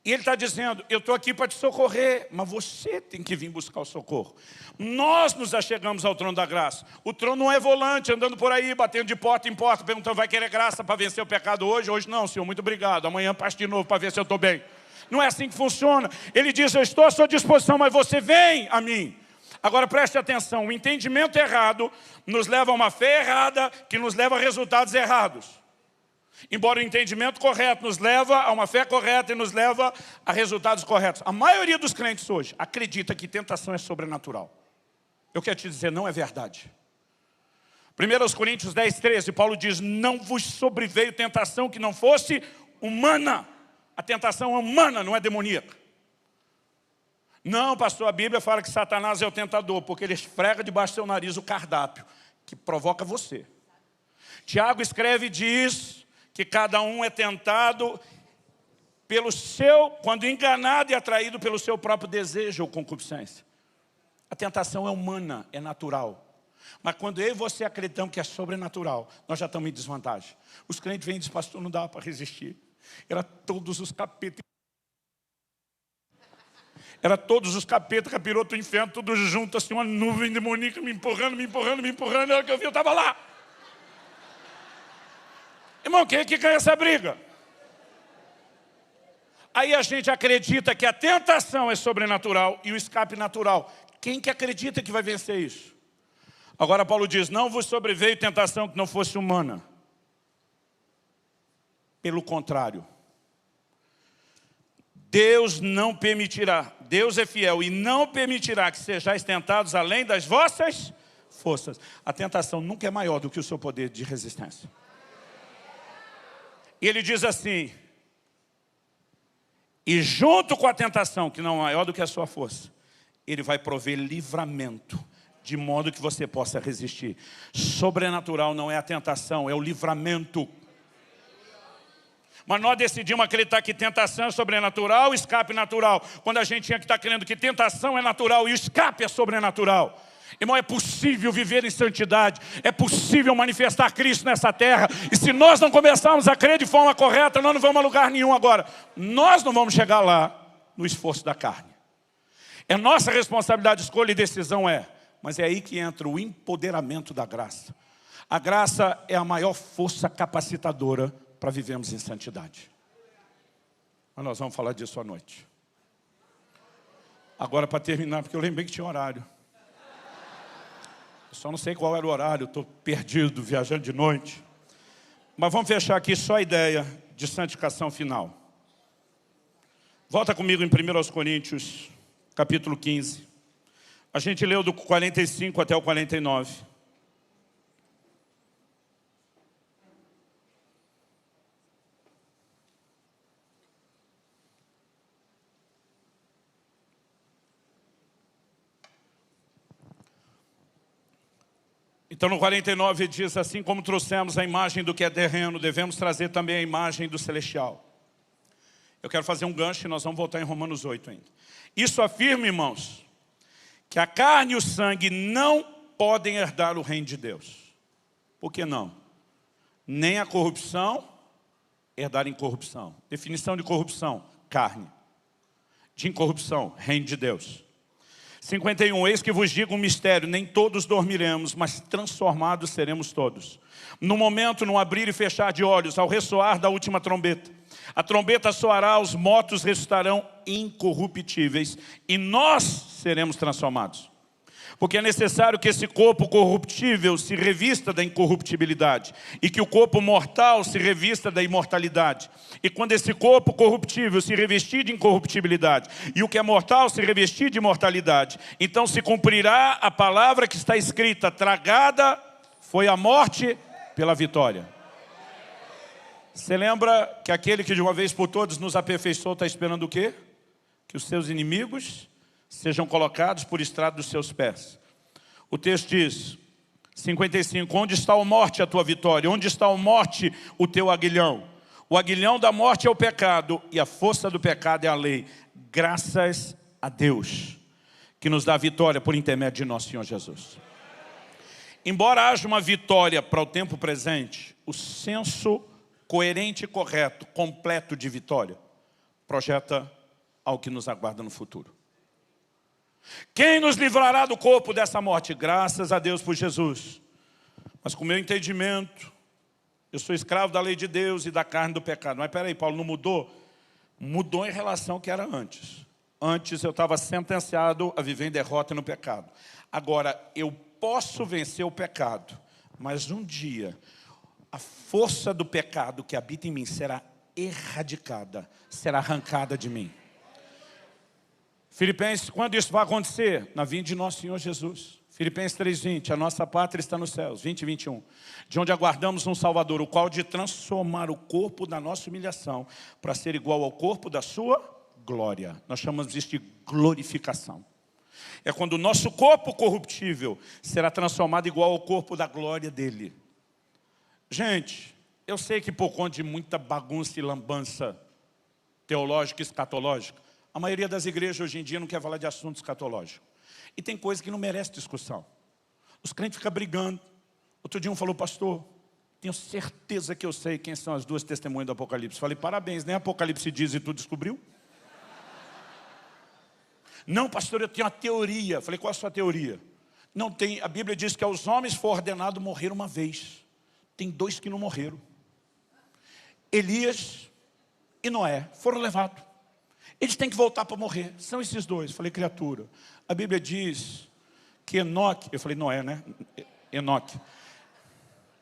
E ele está dizendo, eu estou aqui para te socorrer, mas você tem que vir buscar o socorro. Nós nos achegamos ao trono da graça. O trono não é volante, andando por aí, batendo de porta em porta, perguntando, vai querer graça para vencer o pecado hoje? Hoje não, Senhor, muito obrigado. Amanhã passo de novo para ver se eu estou bem. Não é assim que funciona. Ele diz, eu estou à sua disposição, mas você vem a mim. Agora preste atenção, o entendimento errado nos leva a uma fé errada, que nos leva a resultados errados. Embora o entendimento correto nos leva a uma fé correta e nos leva a resultados corretos. A maioria dos crentes hoje acredita que tentação é sobrenatural. Eu quero te dizer, não é verdade. 1 Coríntios 10, 13, Paulo diz, não vos sobreveio tentação que não fosse humana. A tentação é humana, não é demoníaca. Não, pastor, a Bíblia fala que Satanás é o tentador, porque ele esfrega debaixo do seu nariz o cardápio, que provoca você. Tiago escreve e diz que cada um é tentado quando enganado e atraído pelo seu próprio desejo ou concupiscência. A tentação é humana, é natural. Mas quando eu e você acreditamos que é sobrenatural, nós já estamos em desvantagem. Os crentes vêm e dizem, pastor, não dá para resistir. Era todos os capetas, capiroto, inferno, tudo junto, assim, uma nuvem demoníaca me empurrando. Na hora que eu vi, eu estava lá. Irmão, quem é que ganha essa briga? Aí a gente acredita que a tentação é sobrenatural e o escape natural. Quem que acredita que vai vencer isso? Agora Paulo diz, não vos sobreveio tentação que não fosse humana. Pelo contrário. Deus não permitirá, Deus é fiel e não permitirá que sejais tentados além das vossas forças. A tentação nunca é maior do que o seu poder de resistência. E ele diz assim, e junto com a tentação, que não é maior do que a sua força, ele vai prover livramento, de modo que você possa resistir. Sobrenatural não é a tentação, é o livramento. Mas nós decidimos acreditar que tentação é sobrenatural, escape natural. Quando a gente tinha que estar crendo que tentação é natural e o escape é sobrenatural. Irmão, é possível viver em santidade, é possível manifestar Cristo nessa terra. E se nós não começarmos a crer de forma correta, nós não vamos a lugar nenhum agora. Nós não vamos chegar lá no esforço da carne. É nossa responsabilidade, escolha e decisão mas é aí que entra o empoderamento da graça. A graça é a maior força capacitadora para vivermos em santidade. Mas nós vamos falar disso à noite. Agora, para terminar, porque eu lembrei que tinha horário. Eu só não sei qual era o horário, estou perdido, viajando de noite. Mas vamos fechar aqui só a ideia de santificação final. Volta comigo em 1 Coríntios, capítulo 15. A gente leu do 45 até o 49. Então no 49 diz, assim como trouxemos a imagem do que é terreno, devemos trazer também a imagem do celestial. Eu quero fazer um gancho e nós vamos voltar em Romanos 8 ainda. Isso afirma, irmãos, que a carne e o sangue não podem herdar o reino de Deus. Por que não? Nem a corrupção herdar incorrupção. Definição de corrupção, carne. de incorrupção, reino de Deus. 51, eis que vos digo um mistério, nem todos dormiremos, mas transformados seremos todos. No momento, no abrir e fechar de olhos, ao ressoar da última trombeta. A trombeta soará, os mortos ressuscitarão incorruptíveis e nós seremos transformados. Porque é necessário que esse corpo corruptível se revista da incorruptibilidade e que o corpo mortal se revista da imortalidade. E quando esse corpo corruptível se revestir de incorruptibilidade e o que é mortal se revestir de imortalidade, então se cumprirá a palavra que está escrita: tragada foi a morte pela vitória. Você lembra que aquele que de uma vez por todas nos aperfeiçoou está esperando o quê? Que os seus inimigos sejam colocados por estrado dos seus pés. O texto diz, 55, onde está a morte a tua vitória? Onde está a morte o teu aguilhão? O aguilhão da morte é o pecado e a força do pecado é a lei. Graças a Deus que nos dá a vitória por intermédio de nosso Senhor Jesus. Embora haja uma vitória para o tempo presente, o senso coerente e correto, completo de vitória, projeta ao que nos aguarda no futuro. Quem nos livrará do corpo dessa morte? Graças a Deus por Jesus. Mas com o meu entendimento, eu sou escravo da lei de Deus e da carne do pecado. Mas peraí, Paulo, não mudou? Mudou em relação ao que era antes. Antes eu estava sentenciado a viver em derrota no pecado. Agora, eu posso vencer o pecado, mas um dia a força do pecado que habita em mim será erradicada, será arrancada de mim. Filipenses, quando isso vai acontecer? Na vinda de nosso Senhor Jesus. Filipenses 3:20, a nossa pátria está nos céus, 20 e 21. De onde aguardamos um Salvador, o qual de transformar o corpo da nossa humilhação para ser igual ao corpo da sua glória. Nós chamamos isso de glorificação. É quando o nosso corpo corruptível será transformado igual ao corpo da glória dele. Gente, eu sei que por conta de muita bagunça e lambança teológica e escatológica, a maioria das igrejas hoje em dia não quer falar de assuntos escatológicos. E tem coisa que não merece discussão. Os crentes ficam brigando. Outro dia um falou, pastor, tenho certeza que eu sei quem são as duas testemunhas do Apocalipse. Falei, parabéns, nem Apocalipse diz e tu descobriu? Não, pastor, eu tenho uma teoria. Falei, qual é a sua teoria? Não tem, a Bíblia diz que aos homens foi ordenado morrer uma vez. Tem dois que não morreram. Elias e Noé foram levados. Eles têm que voltar para morrer. São esses dois. Falei, criatura. A Bíblia diz que Enoque... Eu falei, Noé, né? Enoque.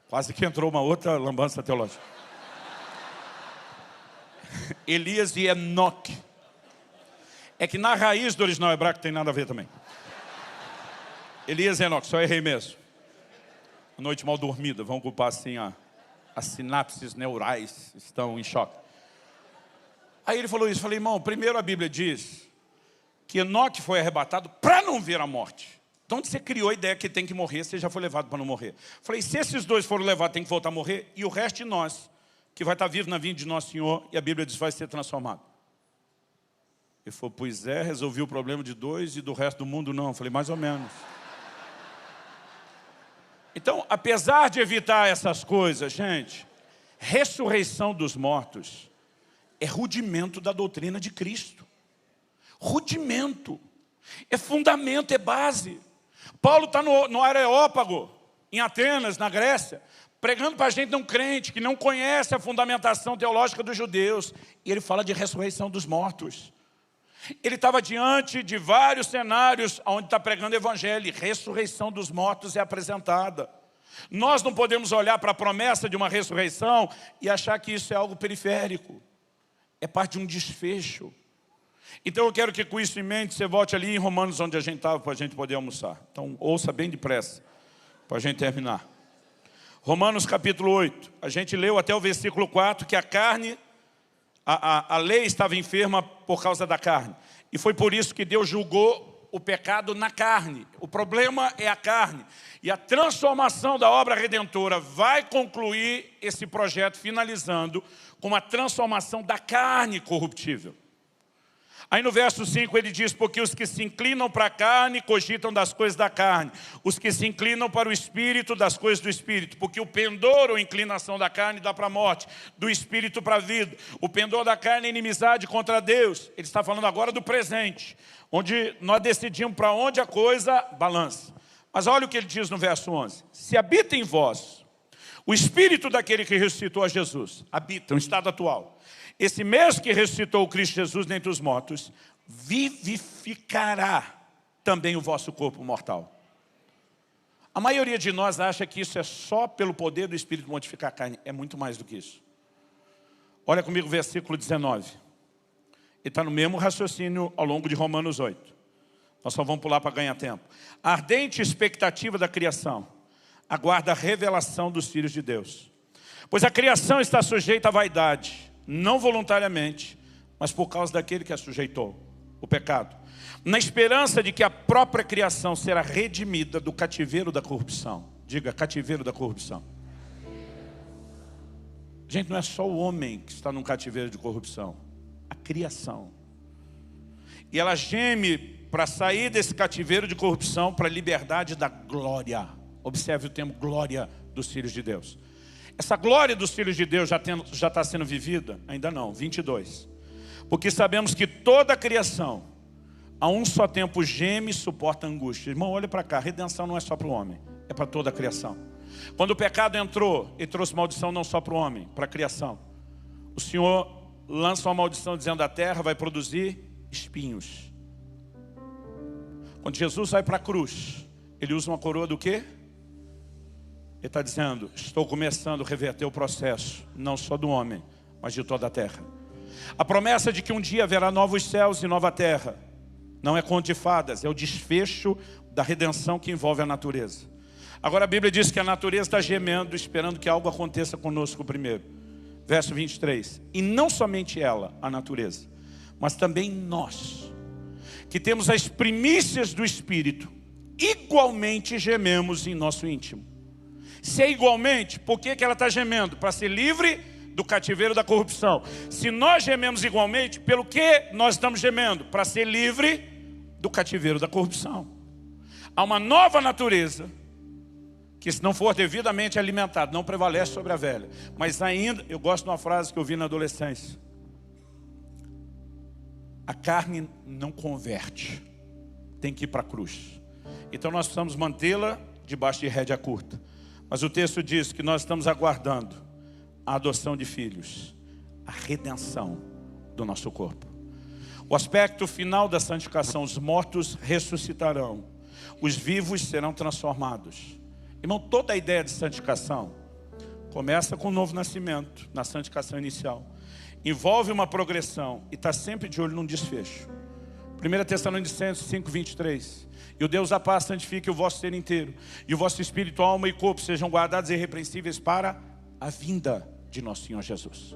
Quase que entrou uma outra lambança teológica. Elias e Enoque. É que na raiz do original hebraico tem nada a ver também. Elias e Enoque, só errei mesmo. Noite mal dormida. Vamos culpar assim as sinapses neurais estão em choque. Aí ele falou isso, falei, irmão, primeiro a Bíblia diz que Enoque foi arrebatado para não ver a morte. Então onde você criou a ideia que tem que morrer, você já foi levado para não morrer. Falei, se esses dois foram levados, tem que voltar a morrer, e o resto de nós, que vai estar vivo na vinda de nosso Senhor, e a Bíblia diz, vai ser transformado. Ele falou, pois é, resolvi o problema de dois e do resto do mundo não. Falei, mais ou menos. Então, apesar de evitar essas coisas, gente, ressurreição dos mortos é rudimento da doutrina de Cristo. Rudimento. É fundamento, é base. Paulo está no Areópago, em Atenas, na Grécia, pregando para a gente não crente, que não conhece a fundamentação teológica dos judeus. E ele fala de ressurreição dos mortos. Ele estava diante de vários cenários onde está pregando o evangelho. E ressurreição dos mortos é apresentada. Nós não podemos olhar para a promessa de uma ressurreição e achar que isso é algo periférico. É parte de um desfecho. Então eu quero que com isso em mente você volte ali em Romanos, onde a gente estava, para a gente poder almoçar. Então ouça bem depressa, para a gente terminar. Romanos capítulo 8. A gente leu até o versículo 4 que a carne, a lei estava enferma por causa da carne. E foi por isso que Deus julgou o pecado na carne. O problema é a carne. E a transformação da obra redentora vai concluir esse projeto finalizando com uma transformação da carne corruptível. Aí no verso 5 ele diz, porque os que se inclinam para a carne cogitam das coisas da carne, os que se inclinam para o Espírito das coisas do Espírito, porque o pendor ou inclinação da carne dá para a morte, do Espírito para a vida. O pendor da carne é inimizade contra Deus. Ele está falando agora do presente, onde nós decidimos para onde a coisa balança. Mas olha o que ele diz no verso 11, se habita em vós o Espírito daquele que ressuscitou a Jesus, habita, no estado atual. Esse mesmo que ressuscitou o Cristo Jesus dentre os mortos, vivificará também o vosso corpo mortal. A maioria de nós acha que isso é só pelo poder do Espírito modificar a carne. É muito mais do que isso. Olha comigo o versículo 19. Ele está no mesmo raciocínio ao longo de Romanos 8. Nós só vamos pular para ganhar tempo. A ardente expectativa da criação aguarda a revelação dos filhos de Deus. Pois a criação está sujeita à vaidade, não voluntariamente, mas por causa daquele que a sujeitou, o pecado. Na esperança de que a própria criação será redimida do cativeiro da corrupção. Diga, cativeiro da corrupção. Gente, não é só o homem que está num cativeiro de corrupção. A criação. E ela geme para sair desse cativeiro de corrupção para a liberdade da glória. Observe o termo glória dos filhos de Deus. Essa glória dos filhos de Deus já está sendo vivida? Ainda não, 22. Porque sabemos que toda a criação, a um só tempo geme e suporta angústia. Irmão, olha para cá, a redenção não é só para o homem, é para toda a criação. Quando o pecado entrou, ele trouxe maldição não só para o homem, para a criação. O Senhor lança uma maldição dizendo a terra vai produzir espinhos. Quando Jesus vai para a cruz, ele usa uma coroa do quê? Ele está dizendo, estou começando a reverter o processo, não só do homem, mas de toda a terra. A promessa de que um dia haverá novos céus e nova terra, não é conto de fadas, é o desfecho da redenção que envolve a natureza. Agora a Bíblia diz que a natureza está gemendo, esperando que algo aconteça conosco primeiro. Verso 23, e não somente ela, a natureza, mas também nós, que temos as primícias do Espírito, igualmente gememos em nosso íntimo. Se é igualmente, por que ela está gemendo? Para ser livre do cativeiro da corrupção. Se nós gememos igualmente, pelo que nós estamos gemendo? Para ser livre do cativeiro da corrupção. Há uma nova natureza, que se não for devidamente alimentada, não prevalece sobre a velha. Mas ainda, eu gosto de uma frase que eu vi na adolescência. A carne não converte, tem que ir para a cruz. Então nós precisamos mantê-la debaixo de rédea curta. Mas o texto diz que nós estamos aguardando a adoção de filhos, a redenção do nosso corpo. O aspecto final da santificação, os mortos ressuscitarão, os vivos serão transformados. Irmão, toda a ideia de santificação começa com o novo nascimento, na santificação inicial. Envolve uma progressão e está sempre de olho num desfecho. 1 Tessalonicenses 5:23. E o Deus da paz santifique o vosso ser inteiro, e o vosso espírito, alma e corpo sejam guardados irrepreensíveis para a vinda de nosso Senhor Jesus.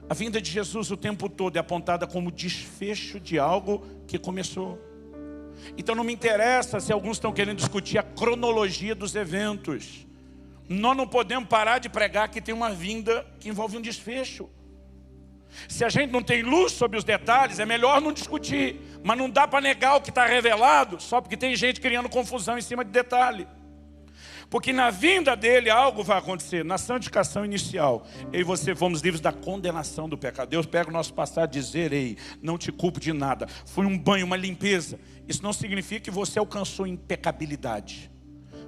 A vinda de Jesus o tempo todo é apontada como desfecho de algo que começou. Então não me interessa se alguns estão querendo discutir a cronologia dos eventos. Nós não podemos parar de pregar que tem uma vinda que envolve um desfecho. Se a gente não tem luz sobre os detalhes, é melhor não discutir. Mas não dá para negar o que está revelado, só porque tem gente criando confusão em cima de detalhe. Porque na vinda dele algo vai acontecer. Na santificação inicial, eu e você fomos livres da condenação do pecado. Deus pega o nosso passado e diz, ei, não te culpo de nada. Foi um banho, uma limpeza. Isso não significa que você alcançou impecabilidade.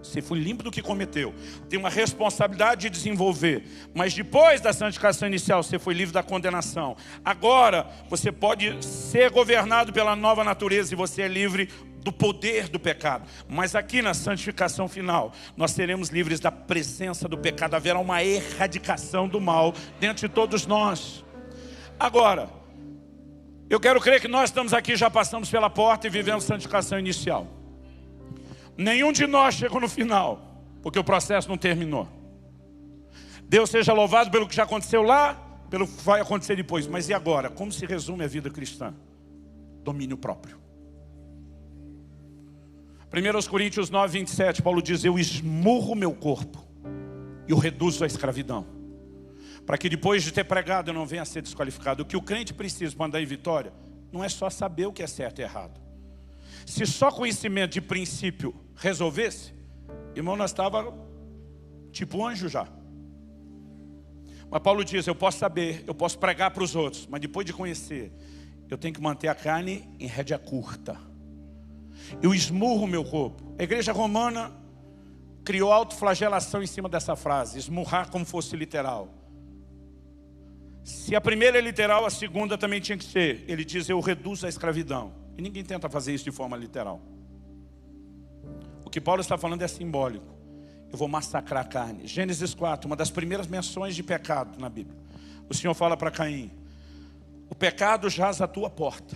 Você foi limpo do que cometeu. Tem uma responsabilidade de desenvolver. Mas depois da santificação inicial, você foi livre da condenação. Agora, você pode ser governado pela nova natureza e você é livre do poder do pecado. Mas aqui na santificação final, nós seremos livres da presença do pecado. Haverá uma erradicação do mal dentro de todos nós. Agora, eu quero crer que nós estamos aqui, já passamos pela porta e vivemos santificação inicial. Nenhum de nós chegou no final, porque o processo não terminou. Deus seja louvado pelo que já aconteceu lá, pelo que vai acontecer depois. Mas e agora? Como se resume a vida cristã? Domínio próprio. 1 Coríntios 9:27, Paulo diz, eu esmurro meu corpo e o reduzo à escravidão, para que depois de ter pregado eu não venha a ser desqualificado. O que o crente precisa para andar em vitória não é só saber o que é certo e errado. Se só conhecimento de princípio resolvesse, irmão, nós estávamos tipo anjo já. Mas Paulo diz, eu posso saber, eu posso pregar para os outros, mas depois de conhecer, eu tenho que manter a carne em rédea curta. Eu esmurro o meu corpo. A igreja romana criou autoflagelação em cima dessa frase, esmurrar como fosse literal. Se a primeira é literal, a segunda também tinha que ser. Ele diz, eu reduzo a escravidão. E ninguém tenta fazer isso de forma literal. O que Paulo está falando é simbólico. Eu vou massacrar a carne. Gênesis 4, uma das primeiras menções de pecado na Bíblia. O Senhor fala para Caim, o pecado jaz à tua porta.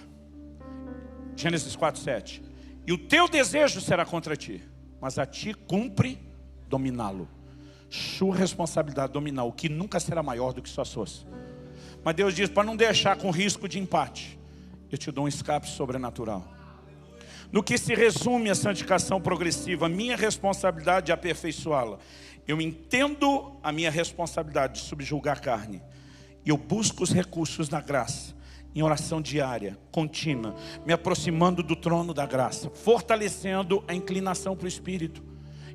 Gênesis 4, 7. E o teu desejo será contra ti, mas a ti cumpre dominá-lo. Sua responsabilidade dominar o que nunca será maior do que suas forças. Mas Deus diz, para não deixar com risco de empate, eu te dou um escape sobrenatural. No que se resume a santificação progressiva, minha responsabilidade é aperfeiçoá-la. Eu entendo a minha responsabilidade de subjugar a carne. E eu busco os recursos da graça, em oração diária, contínua, me aproximando do trono da graça, fortalecendo a inclinação para o Espírito.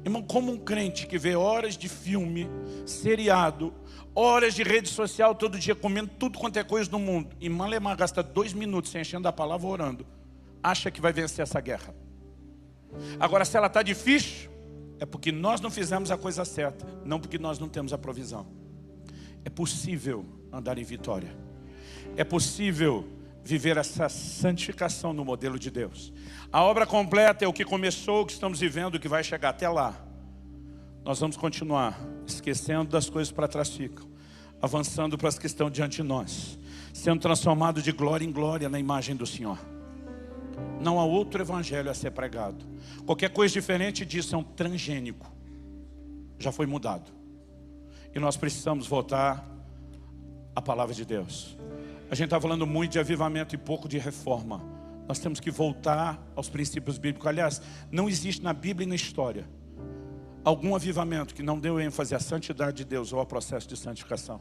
Irmão, como um crente que vê horas de filme, seriado, horas de rede social todo dia, comendo tudo quanto é coisa do mundo, e malemar gasta 2 minutos se enchendo da palavra orando, acha que vai vencer essa guerra. Agora, se ela está difícil, é porque nós não fizemos a coisa certa, não porque nós não temos a provisão. É possível andar em vitória. É possível viver essa santificação no modelo de Deus. A obra completa é o que começou, o que estamos vivendo, o que vai chegar até lá. Nós vamos continuar esquecendo das coisas para trás ficam, avançando para as que estão diante de nós, sendo transformado de glória em glória na imagem do Senhor. Não há outro evangelho a ser pregado. Qualquer coisa diferente disso é um transgênico. Já foi mudado. E nós precisamos voltar à palavra de Deus. A gente está falando muito de avivamento e pouco de reforma. Nós temos que voltar aos princípios bíblicos. Aliás, não existe na Bíblia e na história algum avivamento que não deu ênfase à santidade de Deus ou ao processo de santificação.